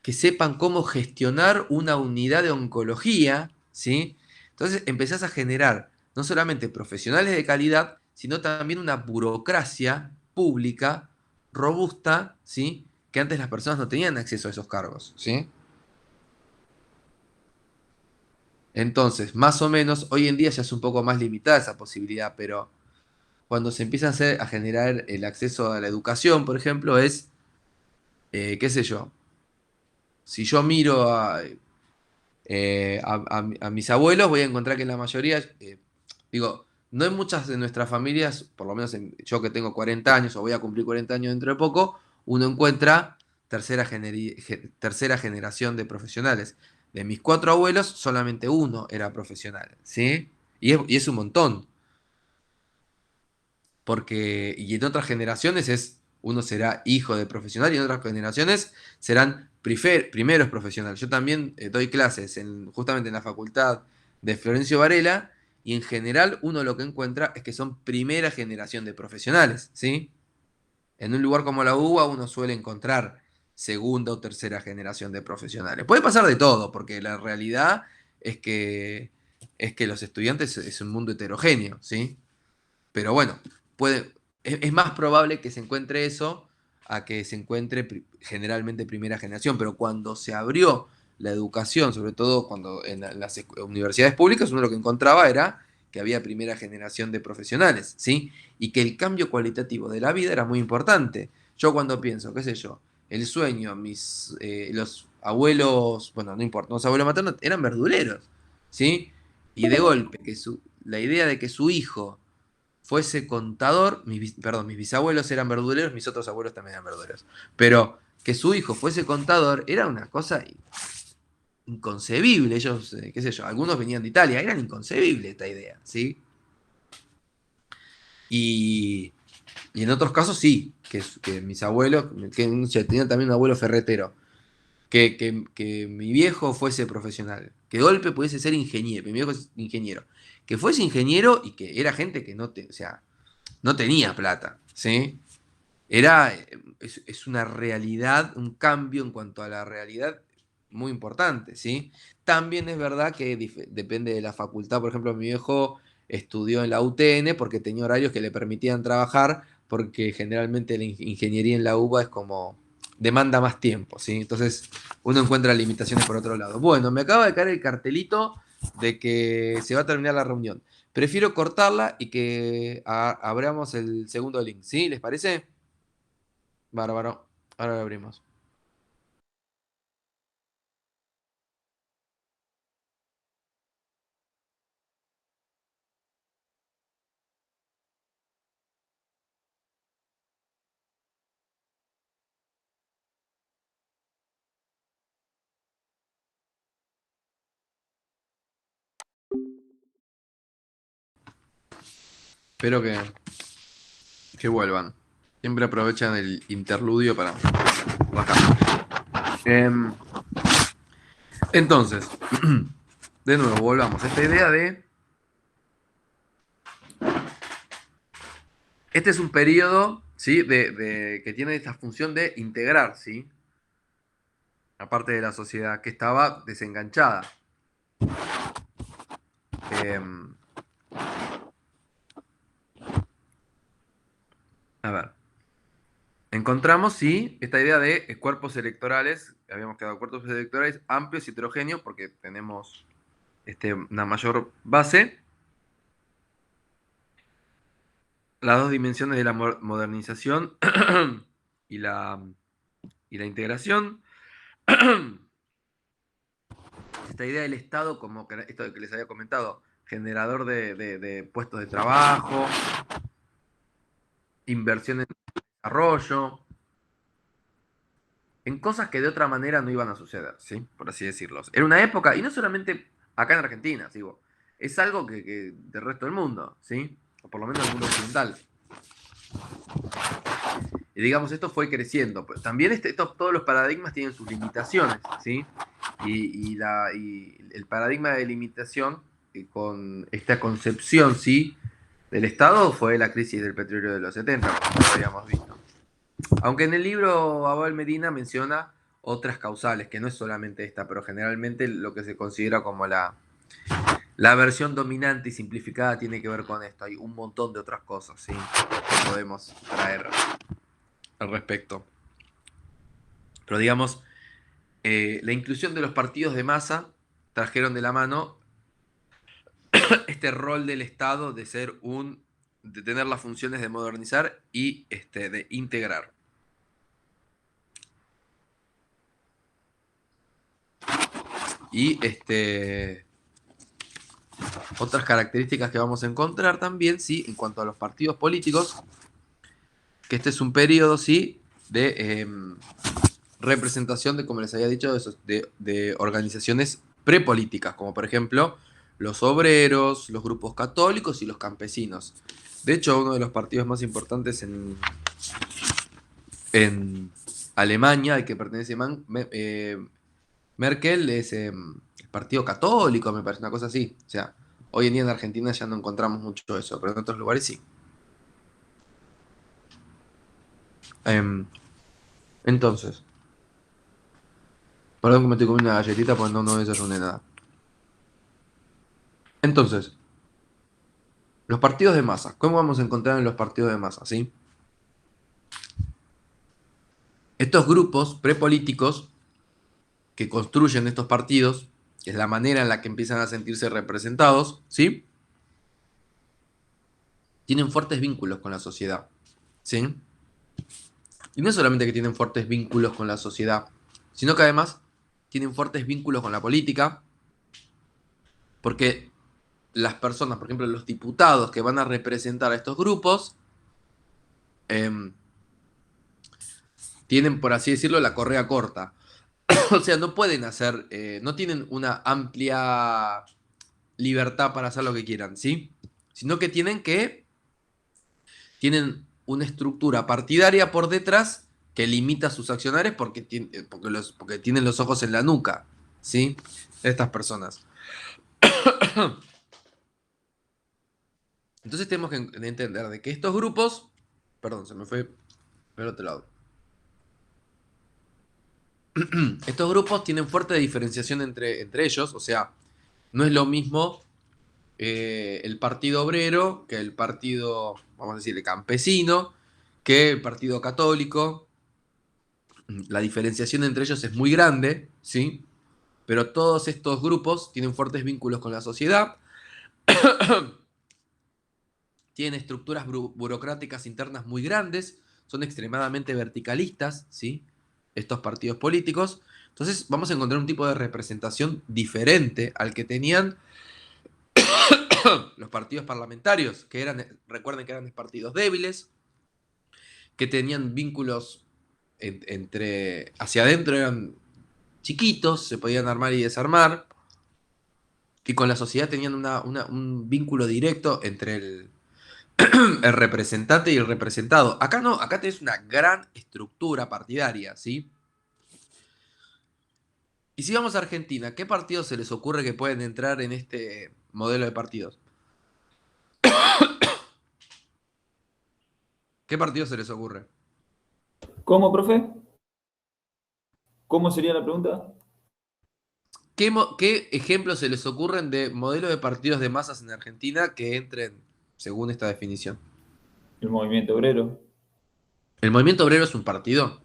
que sepan cómo gestionar una unidad de oncología, ¿sí? Entonces empezás a generar no solamente profesionales de calidad, sino también una burocracia pública robusta, ¿sí? Que antes las personas no tenían acceso a esos cargos, ¿sí? Entonces, más o menos, hoy en día ya es un poco más limitada esa posibilidad, pero cuando se empieza a generar el acceso a la educación, por ejemplo, es, qué sé yo, si yo miro a mis abuelos, voy a encontrar que la mayoría, digo, no en muchas de nuestras familias, por lo menos yo que tengo 40 años o voy a cumplir 40 años dentro de poco, uno encuentra tercera generación de profesionales. De mis 4 abuelos, solamente uno era profesional, ¿sí? Y es un montón, porque y en otras generaciones uno será hijo de profesional y en otras generaciones serán primeros profesionales. Yo también doy clases justamente en la facultad de Florencio Varela y en general uno lo que encuentra es que son primera generación de profesionales, ¿sí? En un lugar como la UBA uno suele encontrar segunda o tercera generación de profesionales. Puede pasar de todo, porque la realidad es que los estudiantes es un mundo heterogéneo, ¿sí? Pero bueno, es más probable que se encuentre eso a que se encuentre generalmente primera generación. Pero cuando se abrió la educación, sobre todo cuando en las universidades públicas, uno lo que encontraba era que había primera generación de profesionales, ¿sí? Y que el cambio cualitativo de la vida era muy importante. Yo cuando pienso, qué sé yo, el sueño, los abuelos, bueno, no importa, los abuelos maternos eran verduleros, ¿sí? Y de golpe, la idea de que su hijo fuese contador, perdón, mis bisabuelos eran verduleros, mis otros abuelos también eran verduleros, pero que su hijo fuese contador era una cosa inconcebible. Ellos, qué sé yo, algunos venían de Italia, era inconcebible esta idea, ¿sí? Y, y en otros casos sí, que mis abuelos, que no sé, tenía también un abuelo ferretero, que mi viejo fuese profesional, que de golpe pudiese ser ingeniero, mi viejo es ingeniero, que fuese ingeniero y que era gente que o sea, no tenía plata, ¿sí? es una realidad, un cambio en cuanto a la realidad muy importante, ¿sí? También es verdad que depende de la facultad. Por ejemplo, mi viejo estudió en la UTN porque tenía horarios que le permitían trabajar, porque generalmente la ingeniería en la UBA es como demanda más tiempo, ¿sí? Entonces uno encuentra limitaciones por otro lado. Bueno, me acaba de caer el cartelito de que se va a terminar la reunión. Prefiero cortarla y que abramos el segundo link, ¿sí? ¿Les parece? Bárbaro. Ahora lo abrimos. Espero que vuelvan. Siempre aprovechan el interludio para bajar. Entonces, de nuevo, volvamos. Esta idea de... Este es un periodo, ¿sí? Que tiene esta función de integrar, ¿sí? La parte de la sociedad que estaba desenganchada. A ver. Encontramos, sí, esta idea de cuerpos electorales, habíamos quedado cuerpos electorales amplios y heterogéneos porque tenemos una mayor base. Las dos dimensiones de la modernización y la integración. Esta idea del Estado, como esto que les había comentado, generador de puestos de trabajo, inversión en desarrollo, en cosas que de otra manera no iban a suceder, ¿sí? Por así decirlo. Era una época, y no solamente acá en Argentina, digo, es algo que del resto del mundo, ¿sí? O por lo menos del mundo occidental. Y digamos, esto fue creciendo. Pues también todos los paradigmas tienen sus limitaciones, ¿sí? Y el paradigma de limitación con esta concepción, ¿sí? Del Estado fue la crisis del petróleo de los 70, como lo habíamos visto. Aunque en el libro Abel Medina menciona otras causales, que no es solamente esta, pero generalmente lo que se considera como la versión dominante y simplificada tiene que ver con esto. Hay un montón de otras cosas, ¿sí? Que podemos traer al respecto. Pero digamos, la inclusión de los partidos de masa trajeron de la mano este rol del Estado de ser de tener las funciones de modernizar y de integrar. Y otras características que vamos a encontrar también, sí, en cuanto a los partidos políticos, que este es un periodo, sí, de representación de, como les había dicho, de organizaciones prepolíticas, como por ejemplo los obreros, los grupos católicos y los campesinos. De hecho, uno de los partidos más importantes en Alemania, al que pertenece Merkel, es el Partido Católico, me parece una cosa así. O sea, hoy en día en Argentina ya no encontramos mucho eso, pero en otros lugares sí. Entonces, perdón que me estoy comiendo una galletita porque no desayuné nada. Entonces, los partidos de masa. ¿Cómo vamos a encontrar en los partidos de masa? ¿Sí? Estos grupos prepolíticos que construyen estos partidos, que es la manera en la que empiezan a sentirse representados, ¿sí? Tienen fuertes vínculos con la sociedad, ¿sí? Y no es solamente que tienen fuertes vínculos con la sociedad, sino que además tienen fuertes vínculos con la política, porque las personas, por ejemplo, los diputados que van a representar a estos grupos, tienen, por así decirlo, la correa corta. O sea, no pueden hacer, no tienen una amplia libertad para hacer lo que quieran, ¿sí? Sino que tienen una estructura partidaria por detrás que limita sus accionarios porque tienen los ojos en la nuca, ¿sí? Estas personas. Entonces tenemos que entender de que estos grupos, perdón, se me Pero te lo abro. Estos grupos tienen fuerte diferenciación entre ellos, o sea, no es lo mismo el partido obrero que el partido, vamos a decir, campesino, que el partido católico. La diferenciación entre ellos es muy grande, ¿sí? Pero todos estos grupos tienen fuertes vínculos con la sociedad, tienen estructuras burocráticas internas muy grandes, son extremadamente verticalistas, ¿sí? Estos partidos políticos. Entonces vamos a encontrar un tipo de representación diferente al que tenían los partidos parlamentarios, que eran, recuerden que eran partidos débiles, que tenían vínculos entre, hacia adentro eran chiquitos, se podían armar y desarmar, y con la sociedad tenían un vínculo directo entre el representante y el representado. Acá no, acá tenés una gran estructura partidaria, ¿sí? Y si vamos a Argentina, ¿qué partidos se les ocurre que pueden entrar en este modelo de partidos? ¿Qué partidos se les ocurre? ¿Cómo, profe? ¿Cómo sería la pregunta? ¿Qué ejemplos se les ocurren de modelos de partidos de masas en Argentina que entren según esta definición? El movimiento obrero. ¿El movimiento obrero es un partido?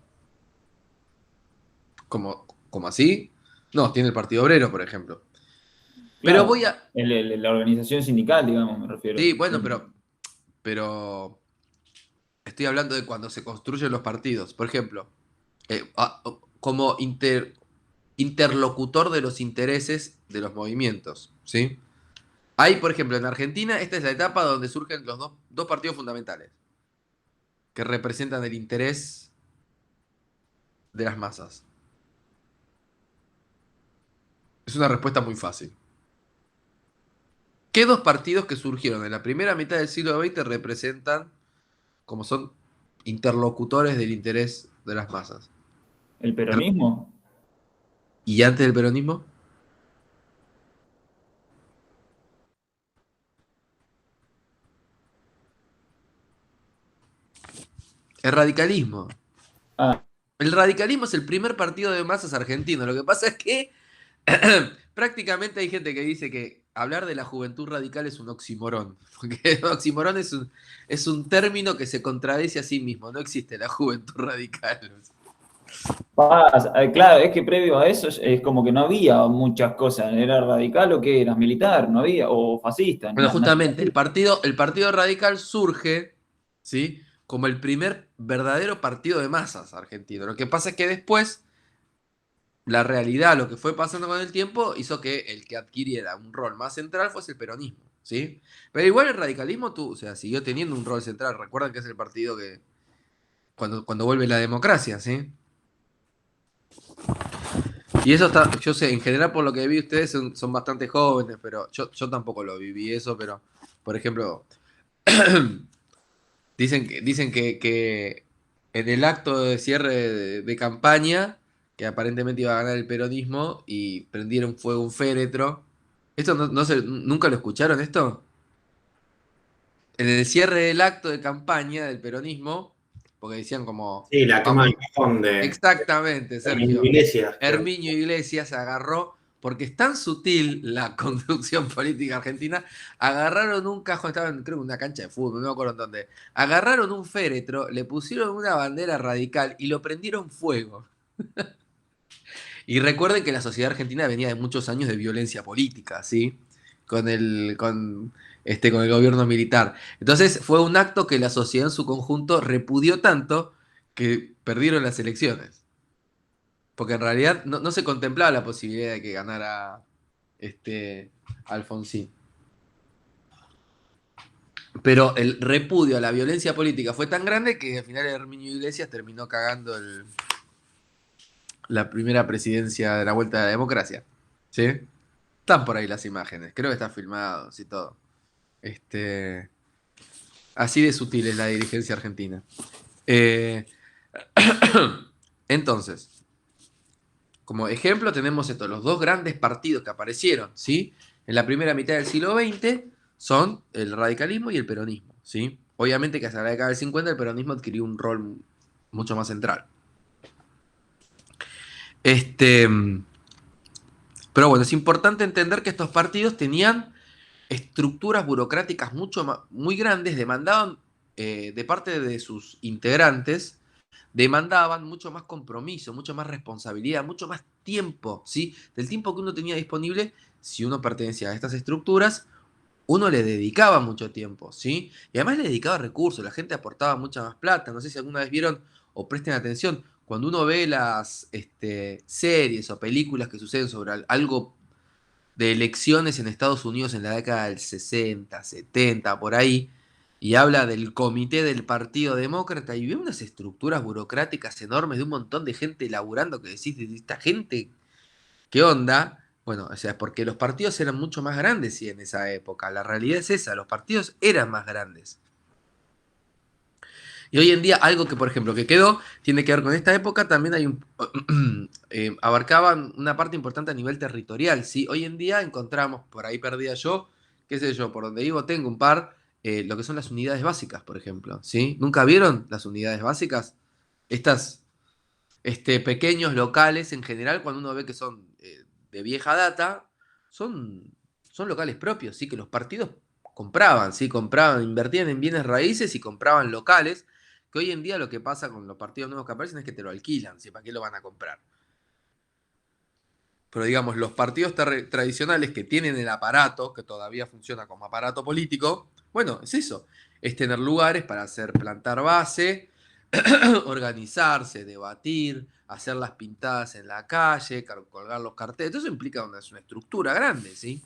¿Como así? No, tiene el Partido Obrero, por ejemplo. Pero Claro, voy a... la organización sindical, digamos, me refiero. Sí, bueno, pero estoy hablando de cuando se construyen los partidos. Por ejemplo, como interlocutor de los intereses de los movimientos, ¿sí? Hay, por ejemplo, en Argentina, esta es la etapa donde surgen los dos partidos fundamentales, que representan el interés de las masas. Es una respuesta muy fácil. ¿Qué dos partidos que surgieron en la primera mitad del siglo XX representan, como son interlocutores del interés de las masas? ¿El peronismo? ¿Y antes del peronismo? El radicalismo. Ah, El radicalismo es el primer partido de masas argentino. Lo que pasa es que prácticamente hay gente que dice que hablar de la juventud radical es un oxímoron. Porque oxímoron es un término que se contradice a sí mismo. No existe la juventud radical. claro, es que previo a eso es como que no había muchas cosas. ¿Era radical o qué? ¿Eras militar? No había, o fascista. Bueno, justamente, el partido radical surge, ¿sí? Como el primer verdadero partido de masas argentino. Lo que pasa es que después, la realidad, lo que fue pasando con el tiempo, hizo que el que adquiriera un rol más central fuese el peronismo, ¿sí? Pero igual el radicalismo, o sea, siguió teniendo un rol central. Recuerden que es el partido que, cuando vuelve la democracia, ¿sí? Y eso está, yo sé, en general por lo que vi ustedes son bastante jóvenes, pero yo tampoco lo viví eso, pero, por ejemplo, dicen que en el acto de cierre de campaña, que aparentemente iba a ganar el peronismo, y prendieron fuego un féretro. ¿Esto nunca lo escucharon esto? En el cierre del acto de campaña del peronismo, porque decían como, Sí, la quema vamos, del cajón de exactamente, Herminio Sergio. Iglesias, creo. Herminio Iglesias agarró, porque es tan sutil la conducción política argentina, agarraron un cajón, estaban creo en una cancha de fútbol, no me acuerdo en dónde, agarraron un féretro, le pusieron una bandera radical y lo prendieron fuego. Y recuerden que la sociedad argentina venía de muchos años de violencia política, ¿sí? Con el gobierno militar. Entonces fue un acto que la sociedad en su conjunto repudió tanto que perdieron las elecciones. Porque en realidad no se contemplaba la posibilidad de que ganara Alfonsín. Pero el repudio a la violencia política fue tan grande que al final Herminio Iglesias terminó cagando la primera presidencia de la vuelta de la democracia. ¿Sí? Están por ahí las imágenes, creo que están filmados y todo. Así de sutil es la dirigencia argentina. Eh, entonces, como ejemplo tenemos esto, los dos grandes partidos que aparecieron, ¿sí? En la primera mitad del siglo XX son el radicalismo y el peronismo, ¿sí? Obviamente que hasta la década del 50 el peronismo adquirió un rol mucho más central. Pero bueno, es importante entender que estos partidos tenían estructuras burocráticas muy grandes, demandaban de parte de sus integrantes, demandaban mucho más compromiso, mucho más responsabilidad, mucho más tiempo, ¿sí? Del tiempo que uno tenía disponible, si uno pertenecía a estas estructuras, uno le dedicaba mucho tiempo, ¿sí? Y además le dedicaba recursos, la gente aportaba mucha más plata. No sé si alguna vez vieron o presten atención, cuando uno ve las series o películas que suceden sobre algo de elecciones en Estados Unidos en la década del 60, 70, por ahí, y habla del comité del Partido Demócrata y ve unas estructuras burocráticas enormes de un montón de gente laburando que decís, esta gente, ¿qué onda? Bueno, o sea, porque los partidos eran mucho más grandes sí, en esa época. La realidad es esa, los partidos eran más grandes. Y hoy en día, algo que, por ejemplo, que quedó, tiene que ver con esta época, también hay abarcaban una parte importante a nivel territorial, ¿sí? Hoy en día encontramos, por ahí perdida yo, qué sé yo, por donde vivo tengo un par, lo que son las unidades básicas, por ejemplo, ¿sí? ¿Nunca vieron las unidades básicas? Estas pequeños locales, en general, cuando uno ve que son de vieja data, son, son locales propios, ¿sí? Que los partidos compraban, ¿sí? Compraban, invertían en bienes raíces y compraban locales, que hoy en día lo que pasa con los partidos nuevos que aparecen es que te lo alquilan, ¿sí? ¿Para qué lo van a comprar? Pero digamos, los partidos tradicionales que tienen el aparato, que todavía funciona como aparato político, bueno, es eso, es tener lugares para hacer plantar base, organizarse, debatir, hacer las pintadas en la calle, colgar los carteles. Todo eso implica una estructura grande, ¿sí?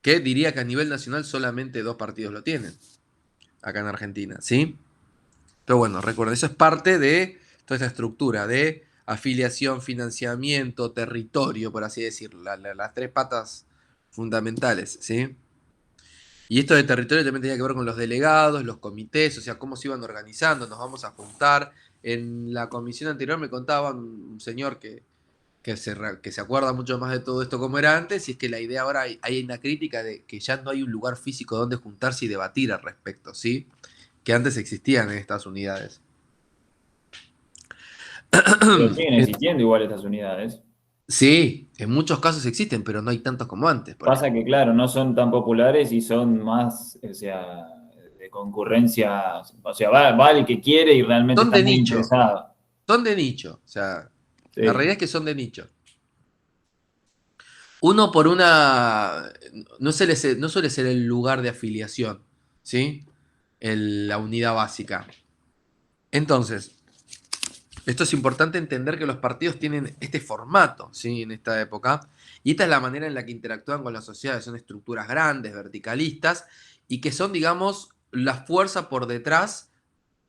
Que diría que a nivel nacional solamente 2 partidos lo tienen, acá en Argentina, ¿sí? Pero bueno, recuerden, eso es parte de toda esta estructura de afiliación, financiamiento, territorio, por así decirlo, las 3 patas fundamentales, ¿sí? Y esto de territorio también tenía que ver con los delegados, los comités, o sea, cómo se iban organizando, nos vamos a juntar. En la comisión anterior me contaba un señor que se acuerda mucho más de todo esto como era antes, y es que la idea ahora hay una crítica de que ya no hay un lugar físico donde juntarse y debatir al respecto, ¿sí? Que antes existían en estas unidades. Pero siguen existiendo igual estas unidades. Sí, en muchos casos existen, pero no hay tantos como antes, por Pasa ejemplo. que, claro, no son tan populares y son más, o sea, de concurrencia. O sea, va el que quiere y realmente Son está de muy nicho, interesado. son de nicho, o sea, la Sí. realidad es que son de nicho. Uno por una, no suele ser el lugar de afiliación, ¿sí? La unidad básica. Entonces, esto es importante entender que los partidos tienen este formato, ¿sí? En esta época. Y esta es la manera en la que interactúan con la sociedad. Son estructuras grandes, verticalistas, y que son, digamos, la fuerza por detrás.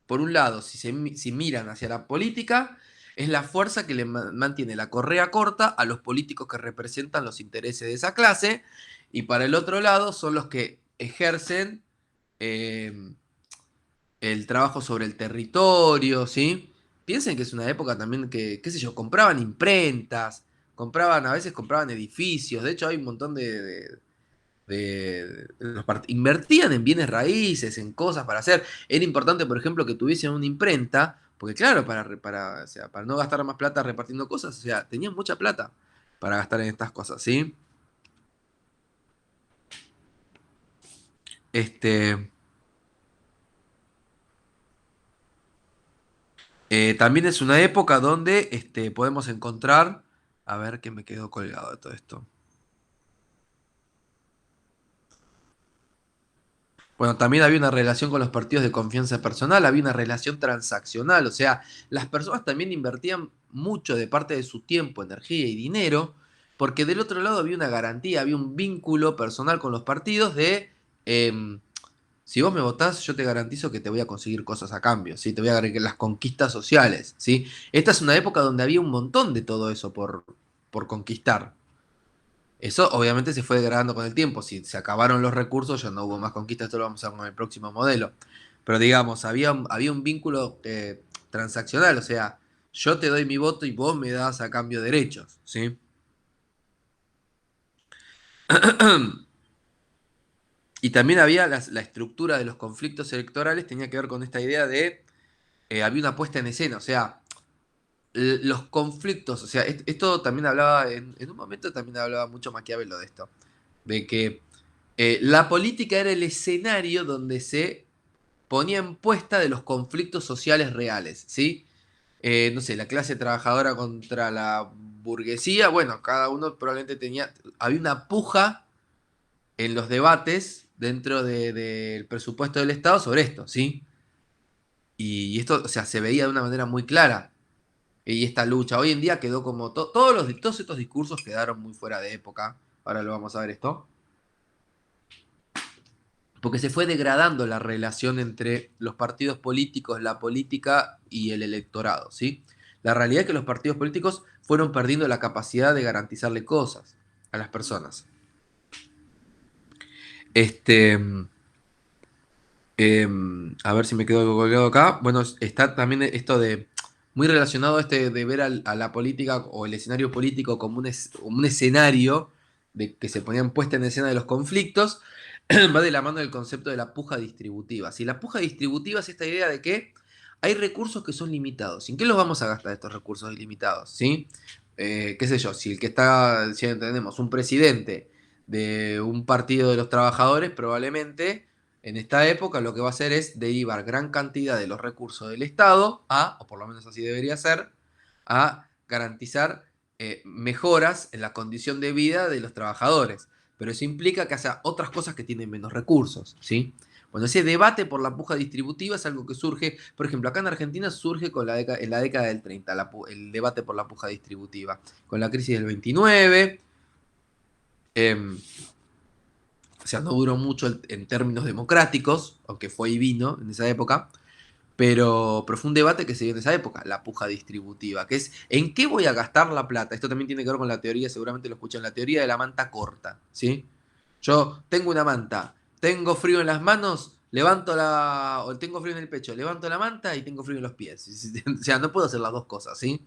Por un lado, si miran hacia la política, es la fuerza que le mantiene la correa corta a los políticos que representan los intereses de esa clase. Y para el otro lado, son los que ejercen eh, el trabajo sobre el territorio, ¿sí? Piensen que es una época también que, qué sé yo, compraban imprentas, a veces compraban edificios, de hecho hay un montón invertían en bienes raíces, en cosas para hacer. Era importante, por ejemplo, que tuviesen una imprenta, porque claro, o sea, para no gastar más plata repartiendo cosas, o sea, tenían mucha plata para gastar en estas cosas, ¿sí? Este, también es una época donde podemos encontrar, a ver qué me quedó colgado de todo esto. Bueno, también había una relación con los partidos de confianza personal, había una relación transaccional, o sea, las personas también invertían mucho de parte de su tiempo, energía y dinero, porque del otro lado había una garantía, había un vínculo personal con los partidos de, si vos me votás, yo te garantizo que te voy a conseguir cosas a cambio, ¿sí? Te voy a agregar las conquistas sociales, ¿sí? Esta es una época donde había un montón de todo eso por conquistar. Eso obviamente se fue degradando con el tiempo. Si se acabaron los recursos, ya no hubo más conquistas, esto lo vamos a ver con el próximo modelo. Pero digamos, había un vínculo transaccional, o sea, yo te doy mi voto y vos me das a cambio derechos, ¿sí? Y también había la estructura de los conflictos electorales, tenía que ver con esta idea de, había una puesta en escena, o sea, los conflictos, o sea, esto también hablaba, en un momento también hablaba mucho Maquiavelo de esto, de que la política era el escenario donde se ponía en puesta de los conflictos sociales reales, ¿sí? No sé, la clase trabajadora contra la burguesía, bueno, cada uno probablemente había una puja en los debates dentro del presupuesto del Estado sobre esto, ¿sí? Y esto, o sea, se veía de una manera muy clara. Y esta lucha, hoy en día quedó como, todos estos discursos quedaron muy fuera de época, ahora lo vamos a ver esto, porque se fue degradando la relación entre los partidos políticos, la política y el electorado, ¿sí? La realidad es que los partidos políticos fueron perdiendo la capacidad de garantizarle cosas a las personas. Este, a ver si me quedo colgado acá. Bueno, está también esto de, muy relacionado a de ver a la política o el escenario político como como un escenario de que se ponían puesta en escena de los conflictos, va de la mano del concepto de la puja distributiva. Si la puja distributiva es esta idea de que hay recursos que son limitados. ¿En qué los vamos a gastar estos recursos ilimitados? ¿Sí? Qué sé yo, si el que está, si tenemos un presidente de un partido de los trabajadores, probablemente en esta época lo que va a hacer es derivar gran cantidad de los recursos del Estado o por lo menos así debería ser, a garantizar mejoras en la condición de vida de los trabajadores. Pero eso implica que haya otras cosas que tienen menos recursos, ¿sí? Bueno, ese debate por la puja distributiva es algo que surge, por ejemplo, acá en Argentina surge en la década del 30, el debate por la puja distributiva, con la crisis del 29. O sea, no duró mucho en términos democráticos, aunque fue y vino en esa época, pero fue un debate que se dio en esa época, la puja distributiva, que es ¿en qué voy a gastar la plata? Esto también tiene que ver con la teoría, seguramente lo escuchan, la teoría de la manta corta, ¿sí? Yo tengo una manta, tengo frío en las manos, o tengo frío en el pecho, levanto la manta y tengo frío en los pies. O sea, no puedo hacer las dos cosas, ¿sí?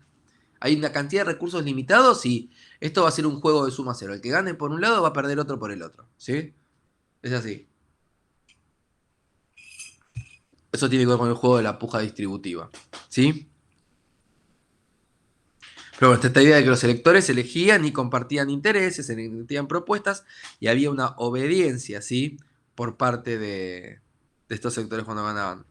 Hay una cantidad de recursos limitados y esto va a ser un juego de suma cero. El que gane por un lado va a perder otro por el otro, ¿sí? Es así. Eso tiene que ver con el juego de la puja distributiva, ¿sí? Pero bueno, está esta idea de que los electores elegían y compartían intereses, elegían propuestas y había una obediencia, ¿sí? Por parte de estos sectores cuando ganaban.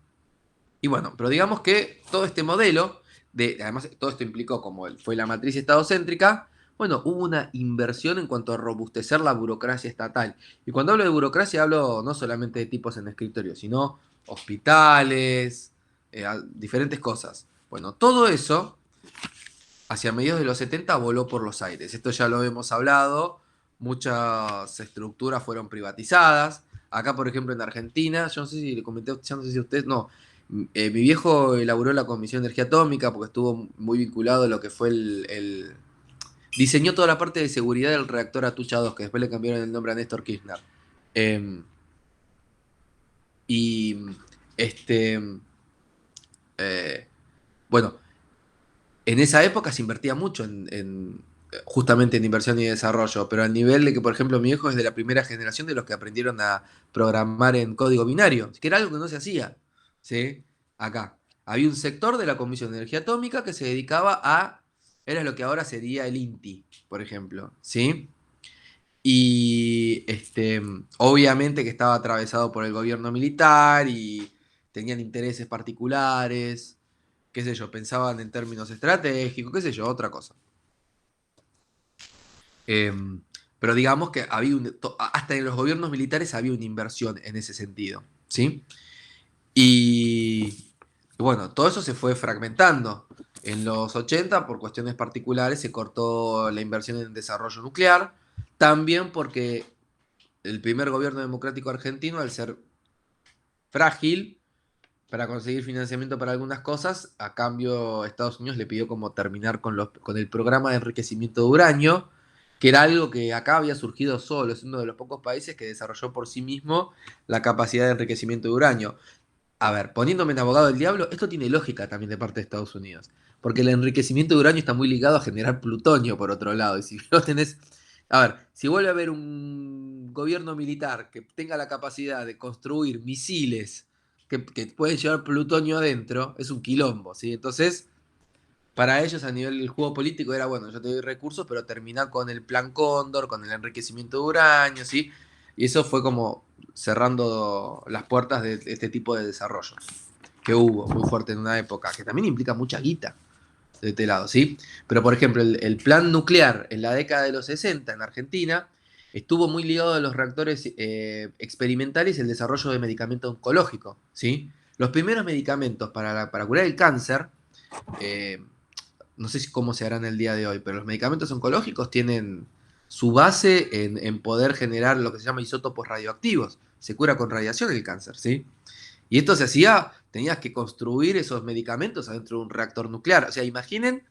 Y bueno, pero digamos que todo este modelo, además todo esto implicó como fue la matriz estadocéntrica, bueno, hubo una inversión en cuanto a robustecer la burocracia estatal. Y cuando hablo de burocracia hablo no solamente de tipos en escritorio, sino hospitales, diferentes cosas. Bueno, todo eso hacia mediados de los 70 voló por los aires. Esto ya lo hemos hablado, muchas estructuras fueron privatizadas. Acá, por ejemplo, en Argentina, yo no sé si le comenté, ya no sé si usted, no, mi viejo elaboró la Comisión de Energía Atómica porque estuvo muy vinculado a lo que fue diseñó toda la parte de seguridad del reactor Atucha 2, que después le cambiaron el nombre a Néstor Kirchner. Eh, y este, bueno, en esa época se invertía mucho justamente en inversión y desarrollo, pero al nivel de que, por ejemplo, mi hijo es de la primera generación de los que aprendieron a programar en código binario, que era algo que no se hacía, ¿sí? Acá. Había un sector de la Comisión de Energía Atómica que se dedicaba era lo que ahora sería el INTI, por ejemplo, ¿sí? Y obviamente que estaba atravesado por el gobierno militar y tenían intereses particulares, qué sé yo, pensaban en términos estratégicos, qué sé yo, otra cosa. Pero digamos que hasta en los gobiernos militares había una inversión en ese sentido, ¿sí? Y bueno, todo eso se fue fragmentando. En los 80, por cuestiones particulares, se cortó la inversión en desarrollo nuclear, también porque el primer gobierno democrático argentino, al ser frágil, para conseguir financiamiento para algunas cosas, a cambio Estados Unidos le pidió como terminar con el programa de enriquecimiento de uranio, que era algo que acá había surgido solo, es uno de los pocos países que desarrolló por sí mismo la capacidad de enriquecimiento de uranio. A ver, poniéndome en abogado del diablo, esto tiene lógica también de parte de Estados Unidos, porque el enriquecimiento de uranio está muy ligado a generar plutonio por otro lado, y si vos tenés A ver, si vuelve a haber un gobierno militar que tenga la capacidad de construir misiles que pueden llevar plutonio adentro, es un quilombo, ¿sí? Entonces, para ellos a nivel del juego político era, bueno, yo te doy recursos, pero terminar con el plan Cóndor, con el enriquecimiento de uranio, ¿sí? Y eso fue como cerrando las puertas de este tipo de desarrollo que hubo muy fuerte en una época, que también implica mucha guita de este lado, ¿sí? Pero, por ejemplo, el plan nuclear en la década de los 60 en Argentina estuvo muy ligado a los reactores experimentales y el desarrollo de medicamento oncológico, ¿sí? Los primeros medicamentos para curar el cáncer, eh, no sé cómo se harán el día de hoy, pero los medicamentos oncológicos tienen su base en poder generar lo que se llama isótopos radioactivos. Se cura con radiación el cáncer, ¿sí? Y esto se hacía, tenías que construir esos medicamentos adentro de un reactor nuclear. O sea, imaginen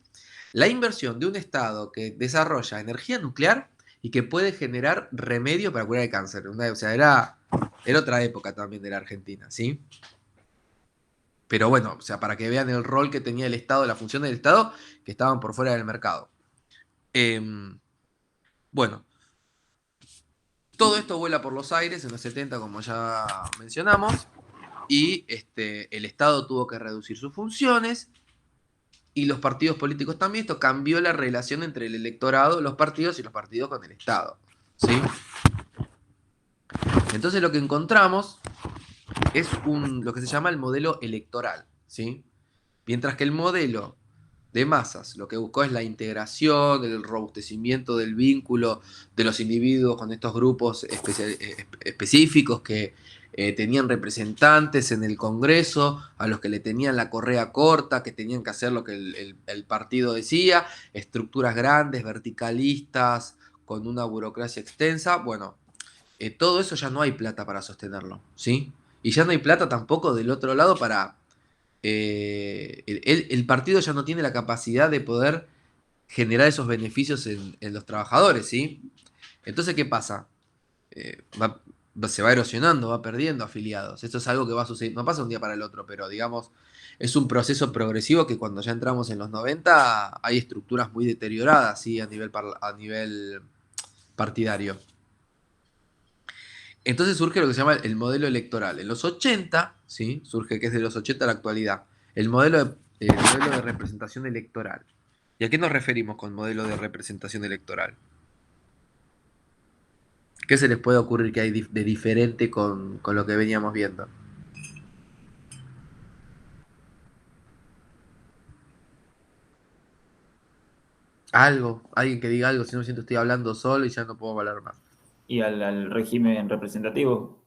la inversión de un Estado que desarrolla energía nuclear y que puede generar remedio para curar el cáncer. O sea, era otra época también de la Argentina, ¿sí? Pero bueno, o sea, para que vean el rol que tenía el Estado, la función del Estado, que estaban por fuera del mercado. Bueno, todo esto vuela por los aires en los 70, como ya mencionamos, y el Estado tuvo que reducir sus funciones y los partidos políticos también. Esto cambió la relación entre el electorado, los partidos y los partidos con el Estado, ¿sí? Entonces lo que encontramos es lo que se llama el modelo electoral, ¿sí? Mientras que el modelo de masas lo que buscó es la integración, el robustecimiento del vínculo de los individuos con estos grupos específicos que tenían representantes en el Congreso, a los que le tenían la correa corta, que tenían que hacer lo que el partido decía, estructuras grandes, verticalistas, con una burocracia extensa. Bueno, todo eso ya no hay plata para sostenerlo, ¿sí? Y ya no hay plata tampoco del otro lado para el partido ya no tiene la capacidad de poder generar esos beneficios en los trabajadores, ¿sí? Entonces, ¿qué pasa? Se va erosionando, va perdiendo afiliados. Esto es algo que va a suceder, no pasa un día para el otro, pero digamos, es un proceso progresivo que cuando ya entramos en los 90 hay estructuras muy deterioradas, ¿sí? A nivel partidario. Entonces surge lo que se llama el modelo electoral. En los 80, ¿sí? Surge que es de los 80 a la actualidad, el modelo de representación electoral. ¿Y a qué nos referimos con modelo de representación electoral? ¿Qué se les puede ocurrir que hay de diferente con lo que veníamos viendo? Algo, alguien que diga algo, si no siento estoy hablando solo y ya no puedo hablar más. Y al régimen representativo.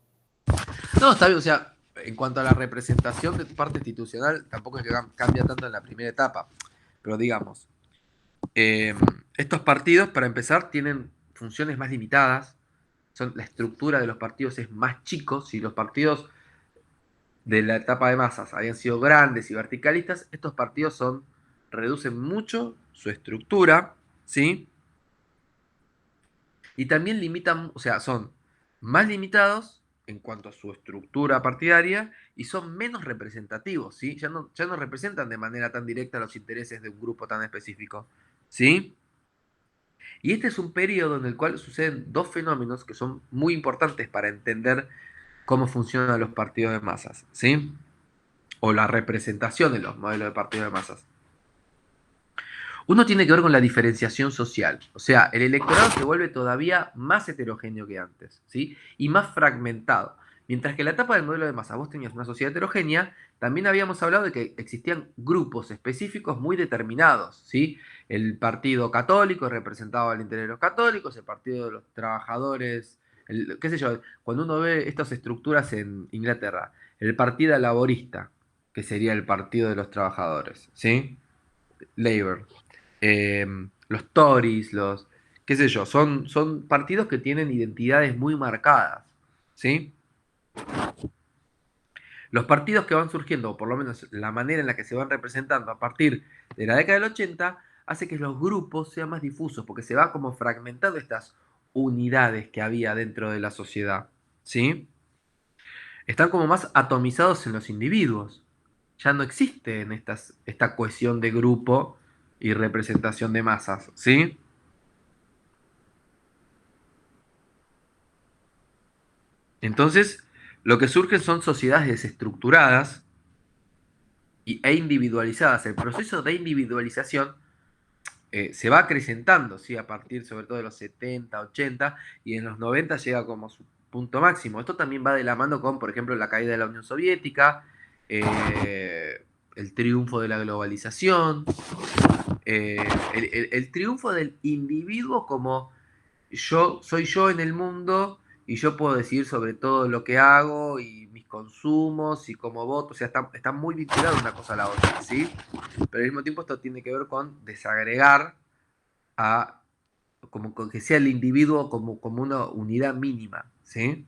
No, está bien, o sea, en cuanto a la representación de parte institucional, tampoco es que cambia tanto en la primera etapa, pero digamos, Eh, estos partidos, para empezar, tienen funciones más limitadas. La estructura de los partidos es más chico. Si los partidos de la etapa de masas habían sido grandes y verticalistas, estos partidos reducen mucho su estructura, ¿sí? Y también limitan, o sea, son más limitados en cuanto a su estructura partidaria y son menos representativos, ¿sí? Ya no representan de manera tan directa los intereses de un grupo tan específico, ¿sí? Y este es un periodo en el cual suceden dos fenómenos que son muy importantes para entender cómo funcionan los partidos de masas, ¿sí? O la representación de los modelos de partidos de masas. Uno tiene que ver con la diferenciación social, o sea, el electorado se vuelve todavía más heterogéneo que antes, ¿sí? Y más fragmentado. Mientras que en la etapa del modelo de masa vos tenías una sociedad heterogénea, también habíamos hablado de que existían grupos específicos muy determinados, ¿sí? El partido católico representaba el interés de los católicos, el partido de los trabajadores, qué sé yo, cuando uno ve estas estructuras en Inglaterra, el partido laborista, que sería el partido de los trabajadores, ¿sí? Labour, eh, los Tories, qué sé yo, son partidos que tienen identidades muy marcadas, ¿sí? Los partidos que van surgiendo, o por lo menos la manera en la que se van representando a partir de la década del 80, hace que los grupos sean más difusos, porque se va como fragmentando estas unidades que había dentro de la sociedad, ¿sí? Están como más atomizados en los individuos. Ya no existe en esta cohesión de grupo y representación de masas, ¿sí? Entonces, lo que surgen son sociedades desestructuradas e individualizadas. El proceso de individualización se va acrecentando, ¿sí? A partir sobre todo de los 70, 80, y en los 90 llega como su punto máximo. Esto también va de la mano con, por ejemplo, la caída de la Unión Soviética, el triunfo de la globalización, el triunfo del individuo como yo soy yo en el mundo y yo puedo decidir sobre todo lo que hago y mis consumos y cómo voto, o sea, está muy vinculado una cosa a la otra, ¿sí? Pero al mismo tiempo esto tiene que ver con desagregar a como con que sea el individuo como una unidad mínima, ¿sí?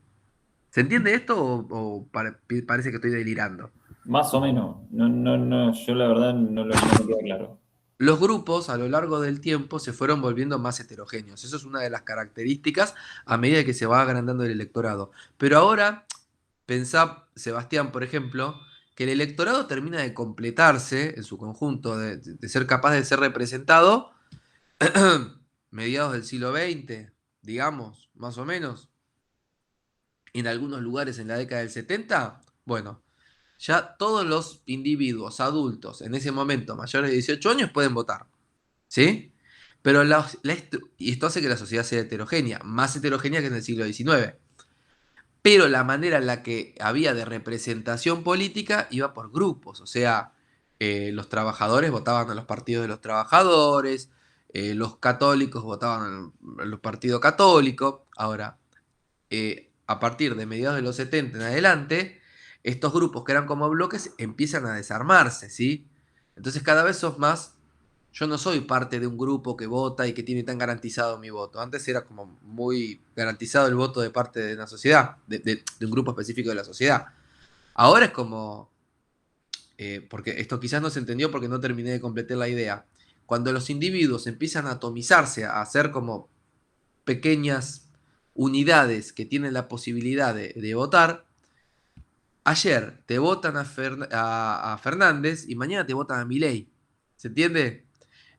¿Se entiende esto o parece que estoy delirando? Más o menos. No, no, no, yo la verdad no me queda claro. Los grupos a lo largo del tiempo se fueron volviendo más heterogéneos. Eso es una de las características a medida que se va agrandando el electorado. Pero ahora, pensá, Sebastián, por ejemplo, que el electorado termina de completarse en su conjunto, de ser capaz de ser representado mediados del siglo XX, digamos, más o menos, en algunos lugares en la década del 70. Bueno, ya todos los individuos adultos en ese momento mayores de 18 años pueden votar. ¿Sí? Pero y esto hace que la sociedad sea heterogénea, más heterogénea que en el siglo XIX. Pero la manera en la que había de representación política iba por grupos, o sea, los trabajadores votaban a los partidos de los trabajadores, los católicos votaban a los partidos católicos. Ahora, a partir de mediados de los 70 en adelante, estos grupos que eran como bloques empiezan a desarmarse, ¿sí? Entonces cada vez sos más, yo no soy parte de un grupo que vota y que tiene tan garantizado mi voto. Antes era como muy garantizado el voto de parte de una sociedad, de un grupo específico de la sociedad. Ahora es como, porque esto quizás no se entendió porque no terminé de completar la idea. Cuando los individuos empiezan a atomizarse, a hacer como pequeñas unidades que tienen la posibilidad de votar, ayer te votan a Fernández y mañana te votan a Milei. ¿Se entiende?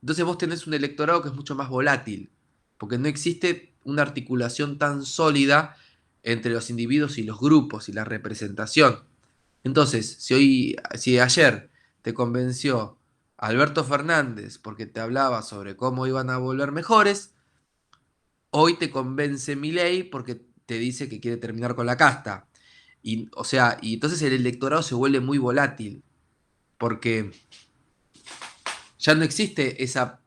Entonces vos tenés un electorado que es mucho más volátil, porque no existe una articulación tan sólida entre los individuos y los grupos y la representación. Entonces, si ayer te convenció Alberto Fernández porque te hablaba sobre cómo iban a volver mejores, hoy te convence Milei porque te dice que quiere terminar con la casta. Y, o sea, y entonces el electorado se vuelve muy volátil, porque ya no existe esa...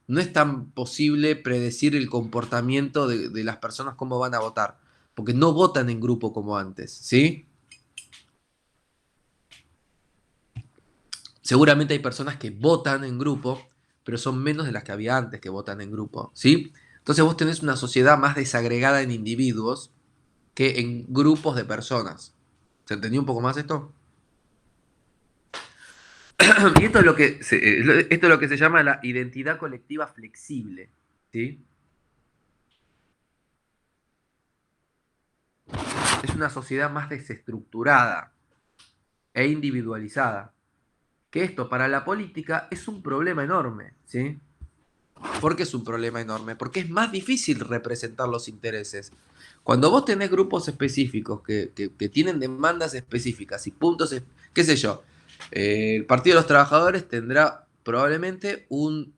no es tan posible predecir el comportamiento de las personas cómo van a votar, porque no votan en grupo como antes, ¿sí? Seguramente hay personas que votan en grupo, pero son menos de las que había antes que votan en grupo, ¿sí? Entonces vos tenés una sociedad más desagregada en individuos que en grupos de personas. ¿Se entendió un poco más esto? Y esto es lo que esto es lo que se llama la identidad colectiva flexible, ¿sí? Es una sociedad más desestructurada e individualizada. Que esto para la política es un problema enorme, ¿sí? ¿Por qué es un problema enorme? Porque es más difícil representar los intereses. Cuando vos tenés grupos específicos que tienen demandas específicas y puntos, qué sé yo, el Partido de los Trabajadores tendrá probablemente un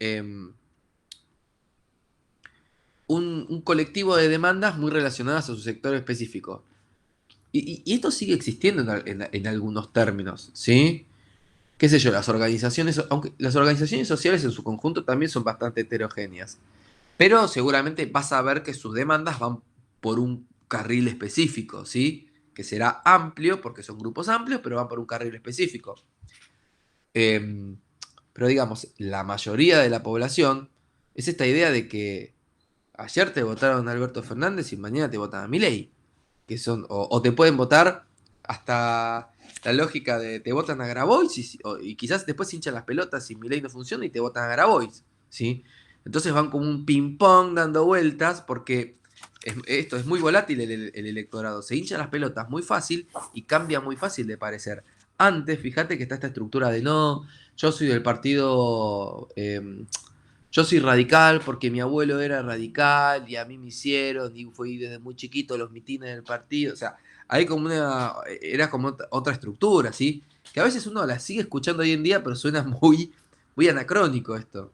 colectivo de demandas muy relacionadas a su sector específico. Y esto sigue existiendo en algunos términos, ¿sí? Qué sé yo, las organizaciones, aunque las organizaciones sociales en su conjunto también son bastante heterogéneas. Pero seguramente vas a ver que sus demandas van por un carril específico, ¿sí? Que será amplio, porque son grupos amplios, pero van por un carril específico. Pero digamos, la mayoría de la población es esta idea de que ayer te votaron a Alberto Fernández y mañana te votan a Milei. Que son, o te pueden votar hasta la lógica de te votan a Grabois y quizás después se hinchan las pelotas y Milei no funciona y te votan a Grabois, ¿sí? Entonces van como un ping-pong dando vueltas porque esto es muy volátil el electorado. Se hinchan las pelotas muy fácil y cambia muy fácil de parecer. Antes, fíjate que está esta estructura de no, yo soy del partido yo soy radical porque mi abuelo era radical y a mí me hicieron y fui desde muy chiquito a los mitines del partido. O sea, hay como era como otra estructura, ¿sí? Que a veces uno la sigue escuchando hoy en día, pero suena muy anacrónico esto.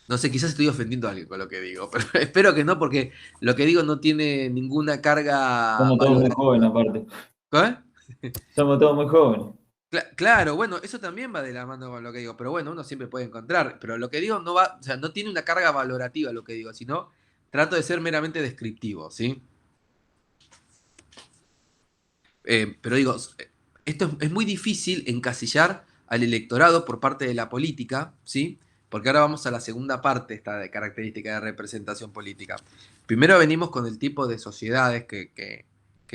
No sé, quizás estoy ofendiendo a alguien con lo que digo, pero espero que no, porque lo que digo no tiene ninguna carga Somos todos muy valorativa. jóvenes aparte. ¿Eh? Somos todos muy jóvenes. Claro, bueno, eso también va de la mano con lo que digo, pero bueno, uno siempre puede encontrar, pero lo que digo no va, o sea, no tiene una carga valorativa lo que digo, sino trato de ser meramente descriptivo, ¿sí? Pero digo, esto es muy difícil encasillar al electorado por parte de la política, ¿sí? Porque ahora vamos a la segunda parte esta de característica de representación política. Primero venimos con el tipo de sociedades que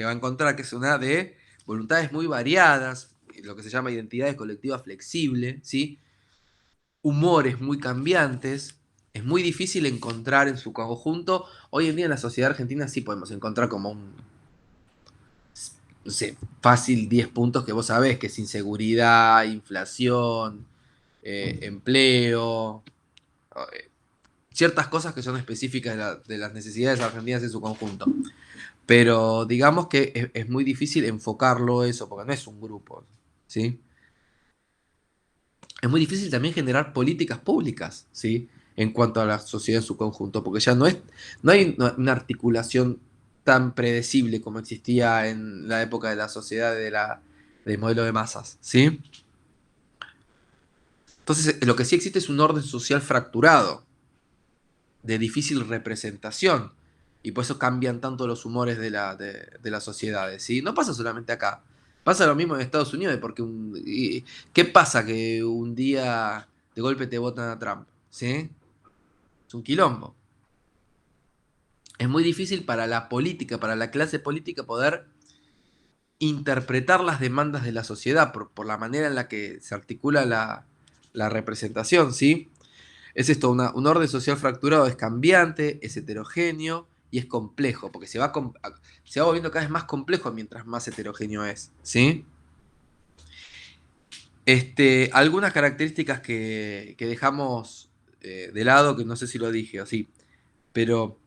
va a encontrar, que es una de voluntades muy variadas, lo que se llama identidades colectivas flexibles, ¿sí? Humores muy cambiantes. Es muy difícil encontrar en su conjunto. Hoy en día en la sociedad argentina sí podemos encontrar como un, no sé, fácil 10 puntos que vos sabés, que es inseguridad, inflación, empleo, ciertas cosas que son específicas de las necesidades argentinas en su conjunto. Pero digamos que es muy difícil enfocarlo eso, porque no es un grupo, ¿sí? Es muy difícil también generar políticas públicas, ¿sí? En cuanto a la sociedad en su conjunto, porque ya no hay una articulación tan predecible como existía en la época de la sociedad del modelo de masas, ¿sí? Entonces, lo que sí existe es un orden social fracturado, de difícil representación, y por eso cambian tanto los humores de las sociedades, ¿sí? No pasa solamente acá, pasa lo mismo en Estados Unidos, porque ¿qué pasa que un día de golpe te votan a Trump? ¿Sí? Es un quilombo. Es muy difícil para la política, para la clase política poder interpretar las demandas de la sociedad por la manera en la que se articula la representación, ¿sí? Es esto, un orden social fracturado, es cambiante, es heterogéneo y es complejo, porque se va volviendo cada vez más complejo mientras más heterogéneo es, ¿sí? Algunas características que dejamos de lado, que no sé si lo dije o sí, pero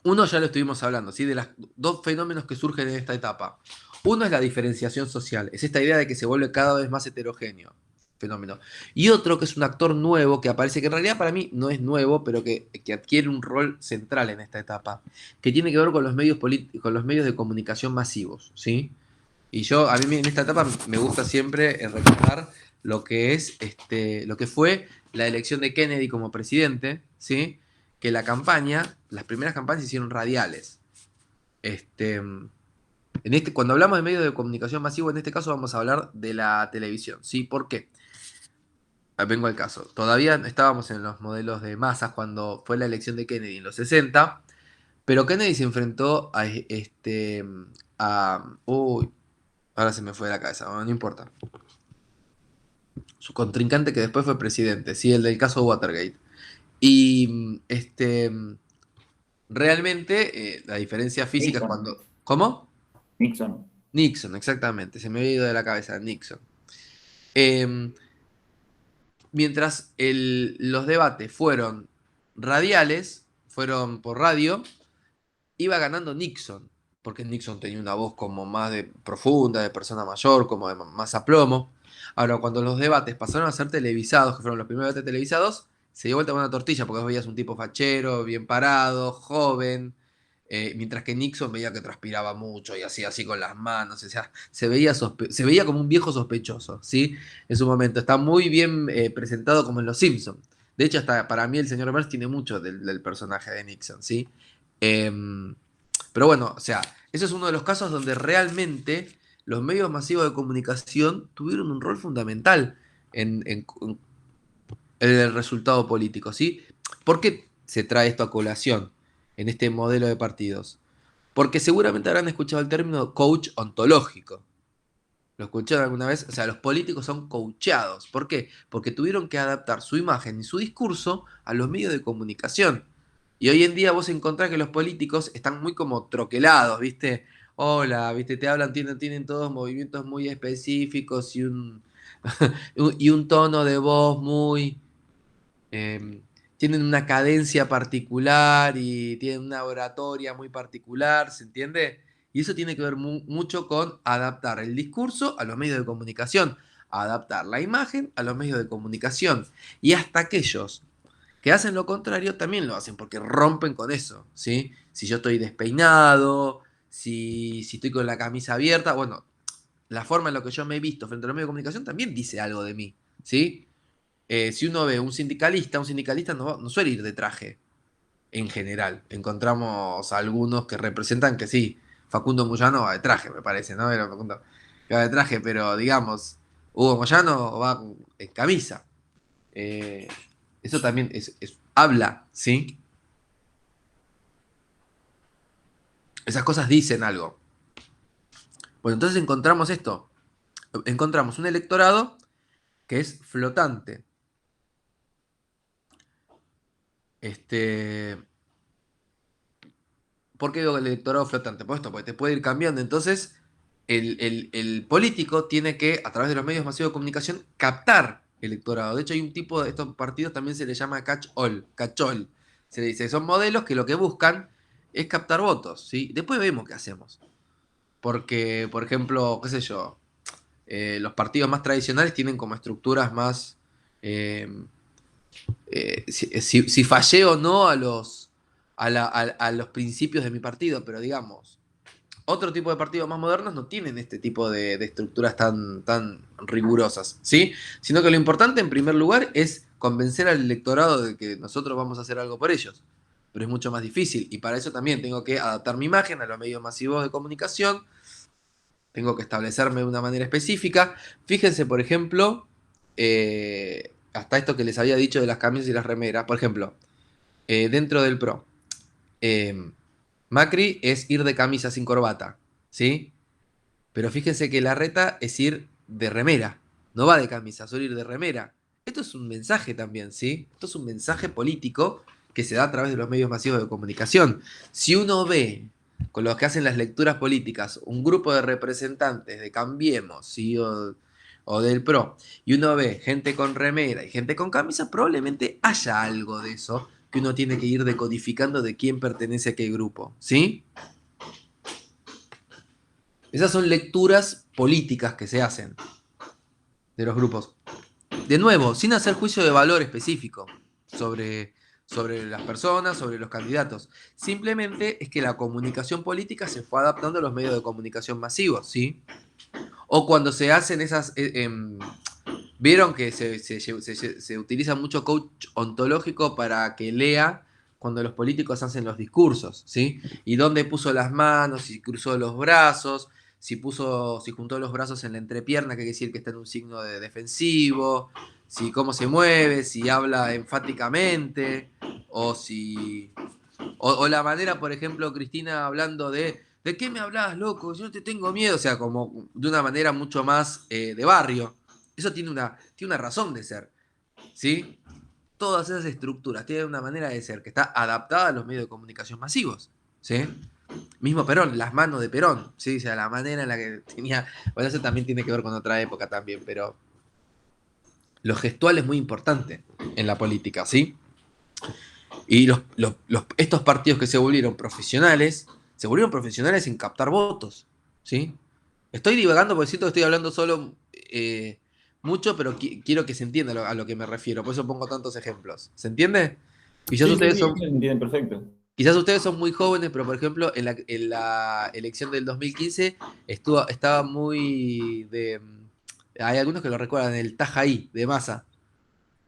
uno ya lo estuvimos hablando, ¿sí? De los dos fenómenos que surgen en esta etapa. Uno es la diferenciación social, es esta idea de que se vuelve cada vez más heterogéneo, fenómeno. Y otro que es un actor nuevo que aparece, que en realidad para mí no es nuevo, pero que adquiere un rol central en esta etapa, que tiene que ver con los medios con los medios de comunicación masivos, ¿sí? Y a mí en esta etapa me gusta siempre recordar lo que es, lo que fue la elección de Kennedy como presidente, ¿sí? Que las primeras campañas se hicieron radiales. Cuando hablamos de medios de comunicación masivo, en este caso vamos a hablar de la televisión, ¿sí? ¿Por qué? Vengo al caso. Todavía estábamos en los modelos de masas cuando fue la elección de Kennedy en los 60, pero Kennedy se enfrentó uy, ahora se me fue de la cabeza, no importa. Su contrincante que después fue presidente, ¿sí? El del caso Watergate. Y realmente la diferencia física es Nixon. cuando... ¿Cómo? Nixon. Nixon, exactamente, se me había ido de la cabeza, Nixon. Eh, Mientras los debates fueron radiales, fueron por radio, iba ganando Nixon, porque Nixon tenía una voz como más profunda, de persona mayor, como de más aplomo. Ahora, cuando los debates pasaron a ser televisados, que fueron los primeros debates televisados, se dio vuelta una tortilla, porque vos veías un tipo fachero, bien parado, joven, mientras que Nixon veía que transpiraba mucho y hacía así con las manos, o sea, se veía como un viejo sospechoso, ¿sí? En su momento, está muy bien presentado como en Los Simpsons. De hecho, hasta para mí el señor Burns tiene mucho del personaje de Nixon, ¿sí? Pero bueno, o sea, ese es uno de los casos donde realmente los medios masivos de comunicación tuvieron un rol fundamental en el resultado político, ¿sí? ¿Por qué se trae esto a colación en este modelo de partidos? Porque seguramente habrán escuchado el término coach ontológico. ¿Lo escucharon alguna vez? O sea, los políticos son coacheados. ¿Por qué? Porque tuvieron que adaptar su imagen y su discurso a los medios de comunicación. Y hoy en día vos encontrás que los políticos están muy como troquelados, ¿viste? Hola, ¿viste? Te hablan, tienen todos movimientos muy específicos y y un tono de voz muy... tienen una cadencia particular y tienen una oratoria muy particular, ¿se entiende? Y eso tiene que ver mucho con adaptar el discurso a los medios de comunicación, adaptar la imagen a los medios de comunicación. Y hasta aquellos que hacen lo contrario también lo hacen porque rompen con eso, ¿sí? Si yo estoy despeinado, si estoy con la camisa abierta, bueno, la forma en la que yo me he visto frente a los medios de comunicación también dice algo de mí, ¿sí? Si uno ve un sindicalista no suele ir de traje, en general. Encontramos algunos que representan que sí, Facundo Moyano va de traje, me parece, ¿no? Era Facundo que va de traje, pero digamos, Hugo Moyano va en camisa. Eh, Eso también habla, ¿sí? Esas cosas dicen algo. Bueno, entonces encontramos esto. Encontramos un electorado que es flotante. Este, ¿Por qué digo el electorado flotante? Por esto, porque te puede ir cambiando. Entonces, el político tiene que, a través de los medios masivos de comunicación, captar electorado. De hecho, hay un tipo de estos partidos también se le llama catch-all, catch-all. Se le dice, son modelos que lo que buscan es captar votos, ¿sí? Después vemos qué hacemos. Porque, por ejemplo, qué sé yo, los partidos más tradicionales tienen como estructuras más... eh, si fallé o no a los principios de mi partido, pero digamos, otro tipo de partidos más modernos no tienen este tipo de estructuras tan rigurosas, ¿sí? Sino que lo importante en primer lugar es convencer al electorado de que nosotros vamos a hacer algo por ellos. Pero es mucho más difícil y para eso también tengo que adaptar mi imagen a los medios masivos de comunicación, tengo que establecerme de una manera específica. Fíjense, por ejemplo, hasta esto que les había dicho de las camisas y las remeras, por ejemplo, dentro del PRO. Macri es ir de camisa sin corbata, ¿sí? Pero fíjense que Larreta es ir de remera, no va de camisa, suele ir de remera. Esto es un mensaje también, ¿sí? Esto es un mensaje político que se da a través de los medios masivos de comunicación. Si uno ve con los que hacen las lecturas políticas un grupo de representantes de Cambiemos, ¿sí? O del PRO, y uno ve gente con remera y gente con camisa, probablemente haya algo de eso que uno tiene que ir decodificando de quién pertenece a qué grupo, ¿sí? Esas son lecturas políticas que se hacen de los grupos. De nuevo, sin hacer juicio de valor específico sobre las personas, sobre los candidatos. Simplemente es que la comunicación política se fue adaptando a los medios de comunicación masivos, ¿sí? O cuando se hacen esas... vieron que se utiliza mucho coach ontológico para que lea cuando los políticos hacen los discursos, ¿sí? Y dónde puso las manos, si cruzó los brazos, si juntó los brazos en la entrepierna, que quiere decir que está en un signo de defensivo, si cómo se mueve, si habla enfáticamente, o si... O la manera, por ejemplo, Cristina hablando ¿de qué me hablas, loco? Yo no te tengo miedo, o sea, como de una manera mucho más de barrio. Eso tiene una razón de ser, ¿sí? Todas esas estructuras tienen una manera de ser que está adaptada a los medios de comunicación masivos, ¿sí? Mismo Perón, las manos de Perón, ¿sí? O sea, la manera en la que tenía... Bueno, eso también tiene que ver con otra época también, pero lo gestual es muy importante en la política, ¿sí? Y estos partidos que se volvieron profesionales en captar votos, ¿sí? Estoy divagando porque siento que estoy hablando solo mucho, pero quiero que se entienda a lo que me refiero, por eso pongo tantos ejemplos. ¿Se entiende? Quizás Sí, sí, ustedes sí, son, se entienden perfecto. quizás ustedes son muy jóvenes, pero por ejemplo, en la elección del 2015 estaba muy de... Hay algunos que lo recuerdan, el Tajaí de Massa,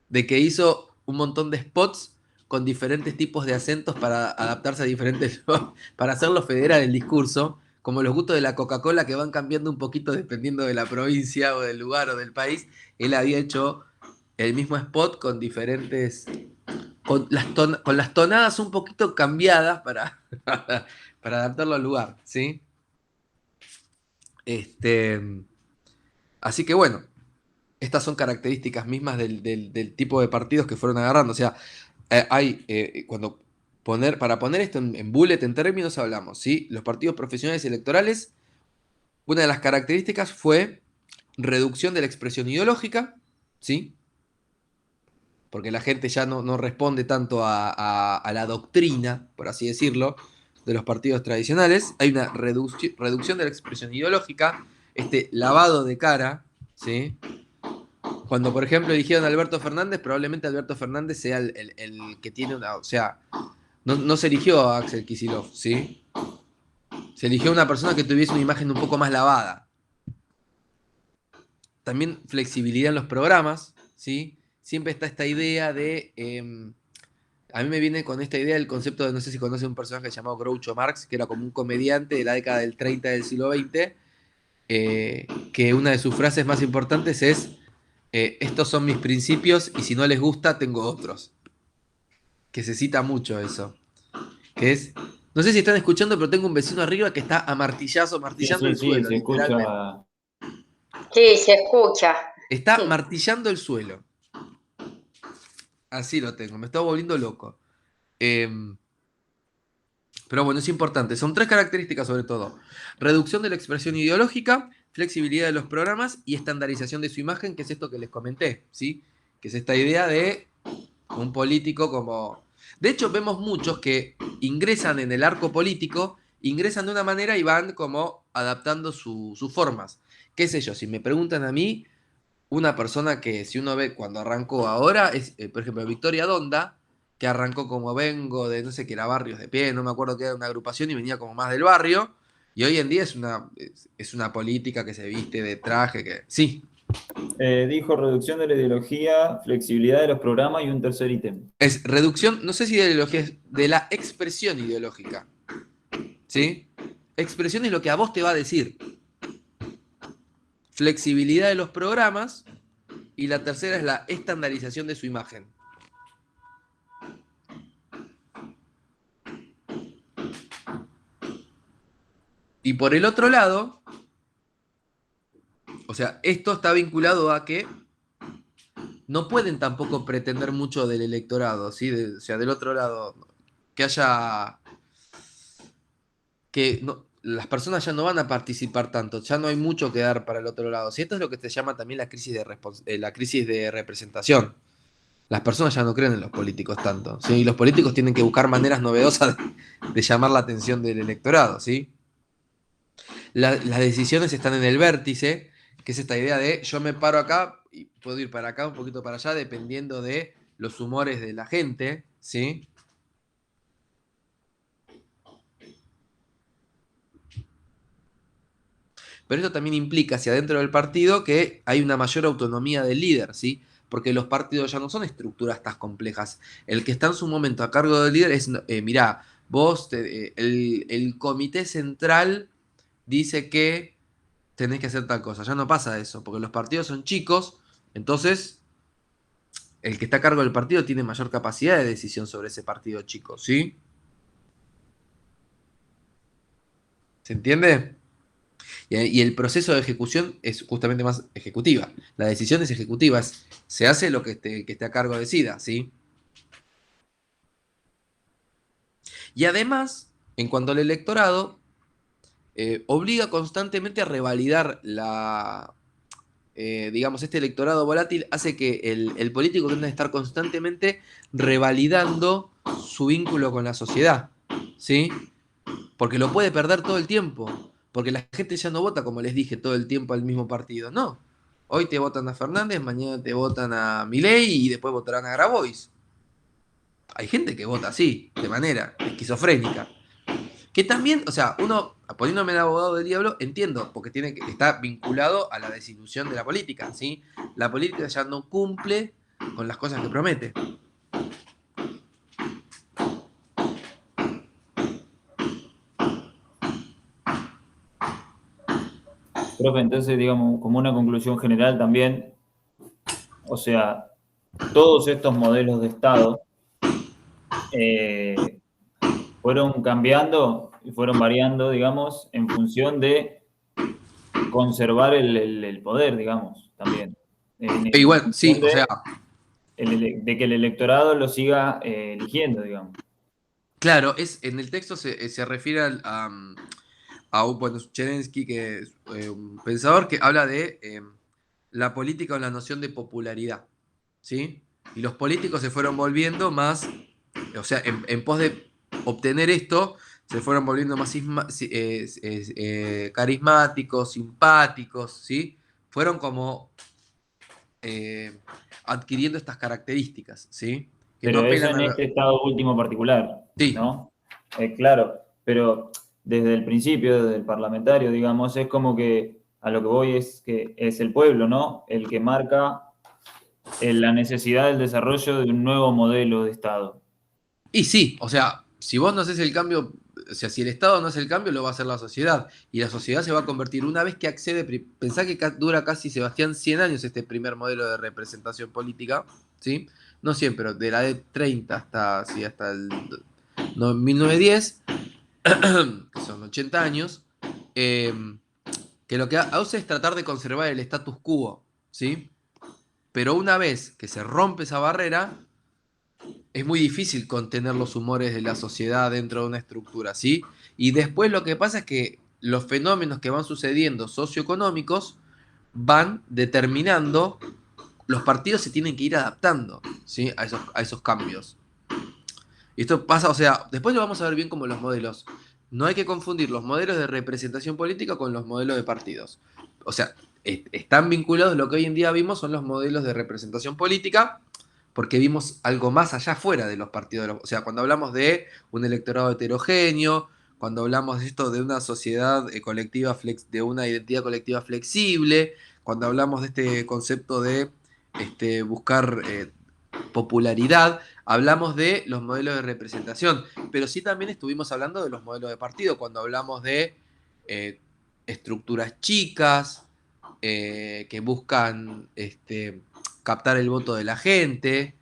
de que hizo un montón de spots con diferentes tipos de acentos para adaptarse a diferentes, para hacerlo federal el discurso, como los gustos de la Coca-Cola que van cambiando un poquito dependiendo de la provincia o del lugar o del país. Él había hecho el mismo spot con diferentes, con las tonadas un poquito cambiadas para adaptarlo al lugar, ¿sí? Este, Así que bueno, estas son características mismas del tipo de partidos que fueron agarrando. O sea, para poner esto en bullet, en términos, hablamos, ¿sí? Los partidos profesionales y electorales, una de las características fue reducción de la expresión ideológica, ¿sí? Porque la gente ya no responde tanto a la doctrina, por así decirlo, de los partidos tradicionales. Hay una reducción de la expresión ideológica, este lavado de cara, ¿sí? Cuando, por ejemplo, eligieron a Alberto Fernández, probablemente Alberto Fernández sea el que tiene una... O sea, no se eligió a Axel Kicillof, ¿sí? Se eligió a una persona que tuviese una imagen un poco más lavada. También flexibilidad en los programas, ¿sí? Siempre está esta idea de... a mí me viene con esta idea el concepto de, no sé si conoce un personaje llamado Groucho Marx, que era como un comediante de la década del 30 del siglo XX, que una de sus frases más importantes es, estos son mis principios y si no les gusta, tengo otros. Que se cita mucho eso. Que es, no sé si están escuchando, pero tengo un vecino arriba que está a martillazo, Sí, martillando sí, el sí, suelo, se literalmente. escucha. Sí, se escucha. Está martillando el suelo. Así lo tengo, me está volviendo loco. Em, Pero bueno, es importante. Son tres características sobre todo. Reducción de la expresión ideológica, flexibilidad de los programas y estandarización de su imagen, que es esto que les comenté, ¿sí? Que es esta idea de un político como... De hecho, vemos muchos que ingresan en el arco político, ingresan de una manera y van como adaptando sus formas. ¿Qué sé yo? Si me preguntan a mí, una persona que si uno ve cuando arrancó ahora es, por ejemplo, Victoria Donda, que arrancó como vengo de no sé qué era Barrios de Pie, no me acuerdo qué era una agrupación y venía como más del barrio, y hoy en día es una política que se viste de traje, que sí, Dijo reducción de la ideología, flexibilidad de los programas y un tercer ítem. es reducción, no sé si de ideología, es de la expresión ideológica, ¿sí? Expresión es lo que a vos te va a decir. Flexibilidad de los programas y la tercera es la estandarización de su imagen. Y por el otro lado, o sea, esto está vinculado a que no pueden tampoco pretender mucho del electorado, ¿sí? O sea, del otro lado, que haya... que no, las personas ya no van a participar tanto, ya no hay mucho que dar para el otro lado. ¿Sí? Esto es lo que se llama también la crisis de representación. Las personas ya no creen en los políticos tanto, ¿sí? Y los políticos tienen que buscar maneras novedosas de llamar la atención del electorado, ¿sí? Las decisiones están en el vértice, que es esta idea de yo me paro acá y puedo ir para acá, un poquito para allá, dependiendo de los humores de la gente, ¿sí? Pero esto también implica hacia adentro del partido que hay una mayor autonomía del líder, ¿sí? Porque los partidos ya no son estructuras tan complejas. El que está en su momento a cargo del líder es, mirá, el comité central dice que tenés que hacer tal cosa. Ya no pasa eso, porque los partidos son chicos, entonces el que está a cargo del partido tiene mayor capacidad de decisión sobre ese partido chico, ¿sí? ¿Se entiende? Y el proceso de ejecución es justamente más ejecutiva. La decisión es ejecutiva, se hace lo que esté a cargo decida, ¿sí? Y además, en cuanto al electorado, obliga constantemente a revalidar digamos, este electorado volátil hace que el político tenga que estar constantemente revalidando su vínculo con la sociedad, ¿sí? Porque lo puede perder todo el tiempo, porque la gente ya no vota, como les dije, todo el tiempo al mismo partido, no. Hoy te votan a Fernández, mañana te votan a Milei y después votarán a Grabois. Hay gente que vota así, de manera esquizofrénica. Que también, o sea, uno, poniéndome de abogado del diablo, entiendo, porque está vinculado a la desilusión de la política, ¿sí? La política ya no cumple con las cosas que promete. Profe, entonces, digamos, como una conclusión general también, o sea, todos estos modelos de Estado eh, fueron cambiando y fueron variando, digamos, en función de conservar el poder, digamos, también. E En igual, sí, función o sea, de que el electorado lo siga eligiendo, digamos. claro, en el texto se refiere a bueno, Cherensky, que es un pensador que habla de la política o la noción de popularidad, ¿sí? Y los políticos se fueron volviendo más, o sea, en pos de obtener esto, se fueron volviendo más carismáticos, simpáticos, ¿sí? Fueron como eh, adquiriendo estas características, ¿sí? Que no Pero eso apelan en a la... este estado último particular, Sí, ¿no? Claro, pero desde el principio, desde el parlamentario, digamos, es como que a lo que voy es que es el pueblo, ¿no? El que marca la necesidad del desarrollo de un nuevo modelo de Estado. y sí, o sea, si vos no haces el cambio, o sea, si el Estado no hace el cambio, lo va a hacer la sociedad. Y la sociedad se va a convertir, una vez que accede, pensá que dura casi, Sebastián, 100 años este primer modelo de representación política, ¿sí? No 100, pero de la de 30 hasta, sí, hasta el 1910, que son 80 años, eh, que lo que hace es tratar de conservar el status quo, ¿sí? Pero una vez que se rompe esa barrera, es muy difícil contener los humores de la sociedad dentro de una estructura, ¿sí? Y después lo que pasa es que los fenómenos que van sucediendo socioeconómicos van determinando, los partidos se tienen que ir adaptando, ¿sí? A esos cambios. Y esto pasa, o sea, después lo vamos a ver bien como los modelos. No hay que confundir los modelos de representación política con los modelos de partidos. O sea, están vinculados, lo que hoy en día vimos son los modelos de representación política, porque vimos algo más allá fuera de los partidos. O sea, cuando hablamos de un electorado heterogéneo, cuando hablamos de esto de una sociedad colectiva, de una identidad colectiva flexible, cuando hablamos de este concepto de buscar popularidad, hablamos de los modelos de representación, pero sí también estuvimos hablando de los modelos de partido, cuando hablamos de estructuras chicas que buscan captar el voto de la gente,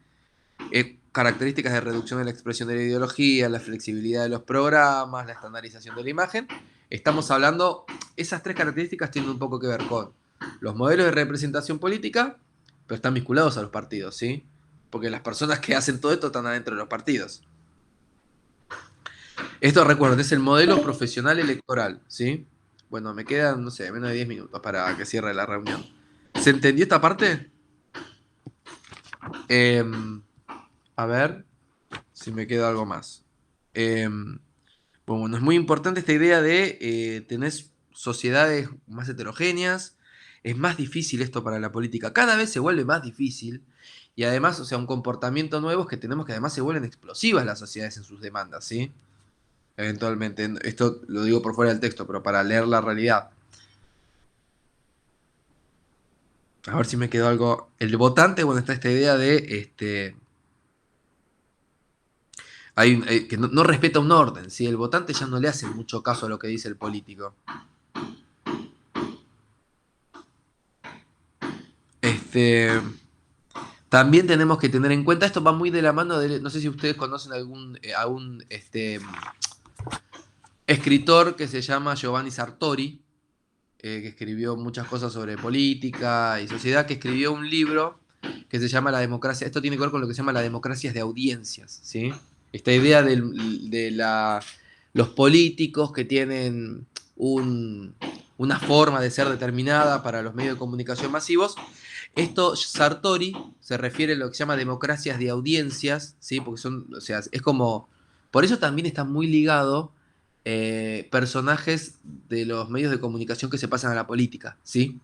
características de reducción de la expresión de la ideología, la flexibilidad de los programas, la estandarización de la imagen. Estamos hablando, esas tres características tienen un poco que ver con los modelos de representación política, pero están vinculados a los partidos, ¿sí? Porque las personas que hacen todo esto están adentro de los partidos. Esto, recuerden, es el modelo profesional electoral, ¿sí? Bueno, me quedan, no sé, menos de 10 minutos para que cierre la reunión. ¿Se entendió esta parte? Eh, a ver si me queda algo más. Bueno, es muy importante esta idea de tener sociedades más heterogéneas. Es más difícil esto para la política. Cada vez se vuelve más difícil. Y además, o sea, un comportamiento nuevo es que tenemos que además se vuelven explosivas las sociedades en sus demandas, ¿sí? Eventualmente. Esto lo digo por fuera del texto, pero para leer la realidad. A ver si me quedó algo. El votante, bueno, está esta idea de que no respeta un orden, ¿sí? El votante ya no le hace mucho caso a lo que dice el político. También tenemos que tener en cuenta, esto va muy de la mano de, no sé si ustedes conocen a un escritor que se llama Giovanni Sartori, que escribió muchas cosas sobre política y sociedad, que escribió un libro que se llama La democracia. Esto tiene que ver con lo que se llama la democracia de audiencias, ¿sí? Esta idea los políticos que tienen una forma de ser determinada para los medios de comunicación masivos. Esto, Sartori se refiere a lo que se llama democracias de audiencias, ¿sí? Porque son, o sea, es como, por eso también está muy ligado personajes de los medios de comunicación que se pasan a la política, ¿sí?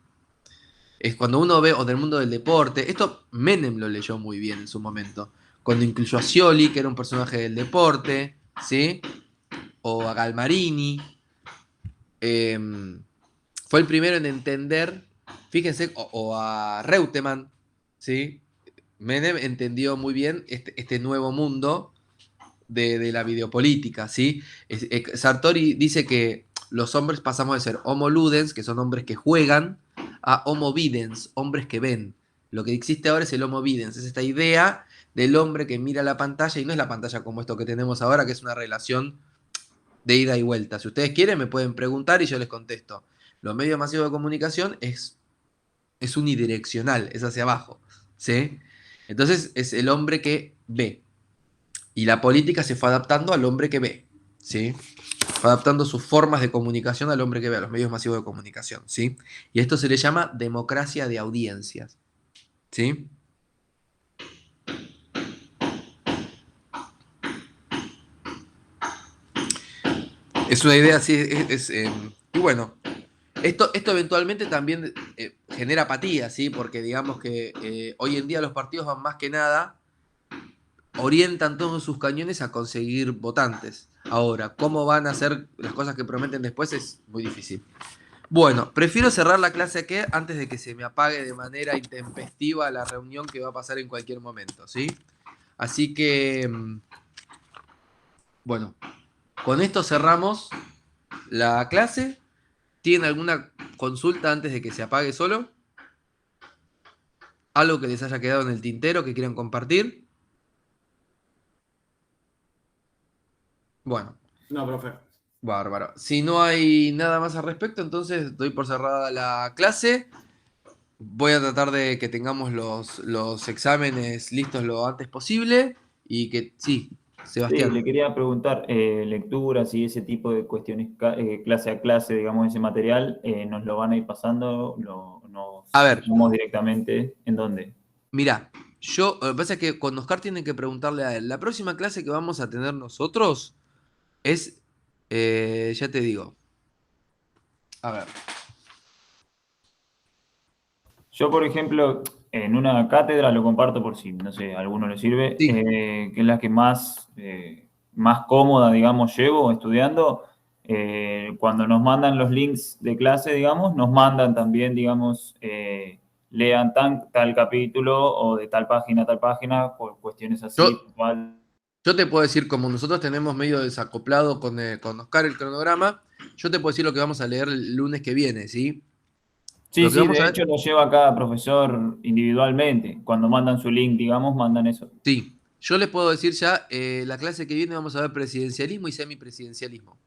Es cuando uno ve, o del mundo del deporte, esto Menem lo leyó muy bien en su momento, cuando incluyó a Scioli, que era un personaje del deporte, ¿sí? O a Galmarini, eh, fue el primero en entender, fíjense, o a Reutemann, ¿sí? Menem entendió muy bien este nuevo mundo de la videopolítica, ¿sí? Sartori dice que los hombres pasamos de ser homo ludens, que son hombres que juegan, a homo videns, hombres que ven. Lo que existe ahora es el homo videns, es esta idea del hombre que mira la pantalla y no es la pantalla como esto que tenemos ahora, que es una relación de ida y vuelta. Si ustedes quieren me pueden preguntar y yo les contesto. Los medios masivos de comunicación es unidireccional, es hacia abajo, ¿sí? Entonces es el hombre que ve. Y la política se fue adaptando al hombre que ve, ¿sí? adaptando sus formas de comunicación al hombre que ve, a los medios masivos de comunicación, ¿sí? Y esto se le llama democracia de audiencias, ¿sí? Es una idea así, y bueno, esto eventualmente también genera apatía, ¿sí? Porque digamos que hoy en día los partidos van más que nada, orientan todos sus cañones a conseguir votantes. Ahora, ¿cómo van a hacer las cosas que prometen después? Es muy difícil. Bueno, prefiero cerrar la clase aquí antes de que se me apague de manera intempestiva la reunión que va a pasar en cualquier momento, ¿sí? Así que, bueno, con esto cerramos la clase. ¿Tienen alguna consulta antes de que se apague solo? ¿Algo que les haya quedado en el tintero que quieran compartir? Bueno, No, profe. bárbaro. Si no hay nada más al respecto, entonces doy por cerrada la clase. Voy a tratar de que tengamos los exámenes listos lo antes posible y que, sí, Sí, Sebastián. le quería preguntar, lecturas y ese tipo de cuestiones clase a clase, digamos, ese material, ¿nos lo van a ir pasando? ¿Nos A ver, vamos directamente? ¿En dónde? mirá, lo que pasa es que con Oscar tienen que preguntarle a él. La próxima clase que vamos a tener nosotros es, ya te digo, a ver, Yo, por ejemplo, en una cátedra lo comparto por si, no sé, a alguno le sirve, sí, que es la que más cómoda, digamos, llevo estudiando. Cuando nos mandan los links de clase, digamos, nos mandan también, digamos, lean tal capítulo o de tal página a tal página, por cuestiones así, yo, puntual. yo te puedo decir, como nosotros tenemos medio desacoplado con Oscar el cronograma, yo te puedo decir lo que vamos a leer el lunes que viene, ¿sí? Sí, Lo que sí, vamos de a hecho ver, lo lleva cada profesor individualmente. Cuando mandan su link, digamos, mandan eso. sí, yo les puedo decir ya, la clase que viene vamos a ver presidencialismo y semipresidencialismo.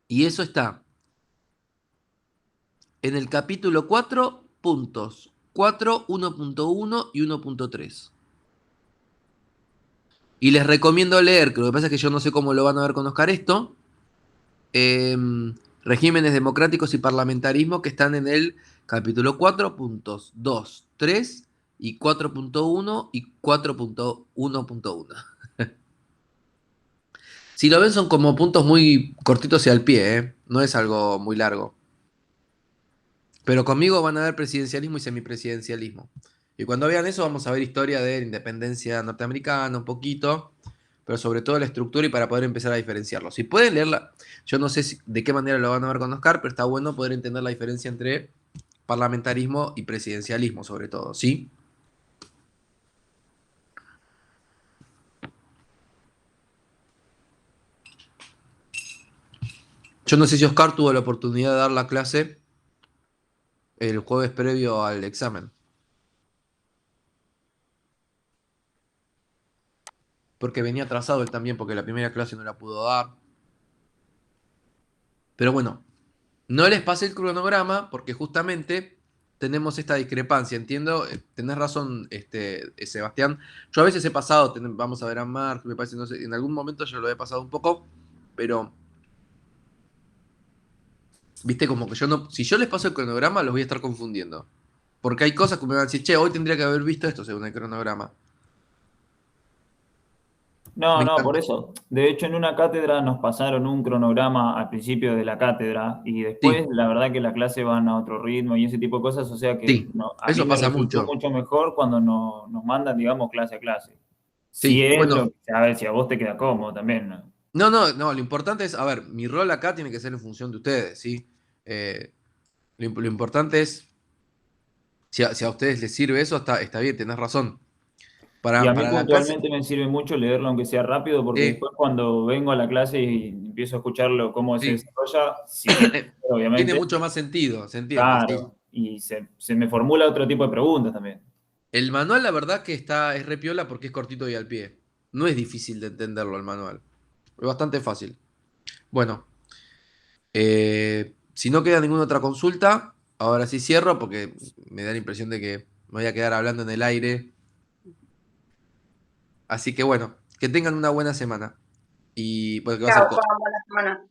Y eso está en el capítulo 4, puntos 4, 1.1 y 1.3. Y les recomiendo leer, que lo que pasa es que yo no sé cómo lo van a ver con Oscar esto, eh, regímenes democráticos y parlamentarismo que están en el capítulo 4, puntos 2, 3 y 4.1 y 4.1.1. Si lo ven son como puntos muy cortitos y al pie, ¿eh? No es algo muy largo. Pero conmigo van a ver presidencialismo y semipresidencialismo. Y cuando vean eso vamos a ver historia de la independencia norteamericana un poquito, pero sobre todo la estructura y para poder empezar a diferenciarlo. Si pueden leerla, yo no sé de qué manera lo van a ver con Oscar, pero está bueno poder entender la diferencia entre parlamentarismo y presidencialismo sobre todo, ¿sí? Yo no sé si Oscar tuvo la oportunidad de dar la clase el jueves previo al examen. Porque venía atrasado él también, porque la primera clase no la pudo dar. Pero bueno, no les pasé el cronograma porque justamente tenemos esta discrepancia. Entiendo, tenés razón, Sebastián. Yo a veces he pasado, vamos a ver a Mark, me parece, no sé, en algún momento yo lo he pasado un poco, pero viste como que yo no, si yo les paso el cronograma los voy a estar confundiendo. Porque hay cosas que me van a decir, che, hoy tendría que haber visto esto según el cronograma. No, Me no, por encanta. eso. De hecho, en una cátedra nos pasaron un cronograma al principio de la cátedra y después, Sí, la verdad que la clase van a otro ritmo y ese tipo de cosas. O sea que sí, a mí eso me pasa resultó mucho. mucho mejor cuando nos mandan, digamos, clase a clase. Si Sí, es bueno, lo que, a ver, si a vos te queda cómodo también, ¿no? no, no, no, lo importante es, a ver, mi rol acá tiene que ser en función de ustedes, ¿sí? Eh, lo importante es, si a ustedes les sirve eso, está bien, tenés razón. Y a mí Para la clase, puntualmente me sirve mucho leerlo aunque sea rápido, porque sí, después cuando vengo a la clase y empiezo a escucharlo cómo se sí. desarrolla, si quiero, Tiene obviamente, mucho más sentido, se entiende, sí. claro, y se me formula otro tipo de preguntas también. El manual, la verdad que es re piola porque es cortito y al pie. No es difícil de entenderlo el manual. Es bastante fácil. Bueno, si no queda ninguna otra consulta, ahora sí cierro porque me da la impresión de que me voy a quedar hablando en el aire. Así que bueno, Que tengan una buena semana. Y porque va a ser Chao, Juan, buena semana.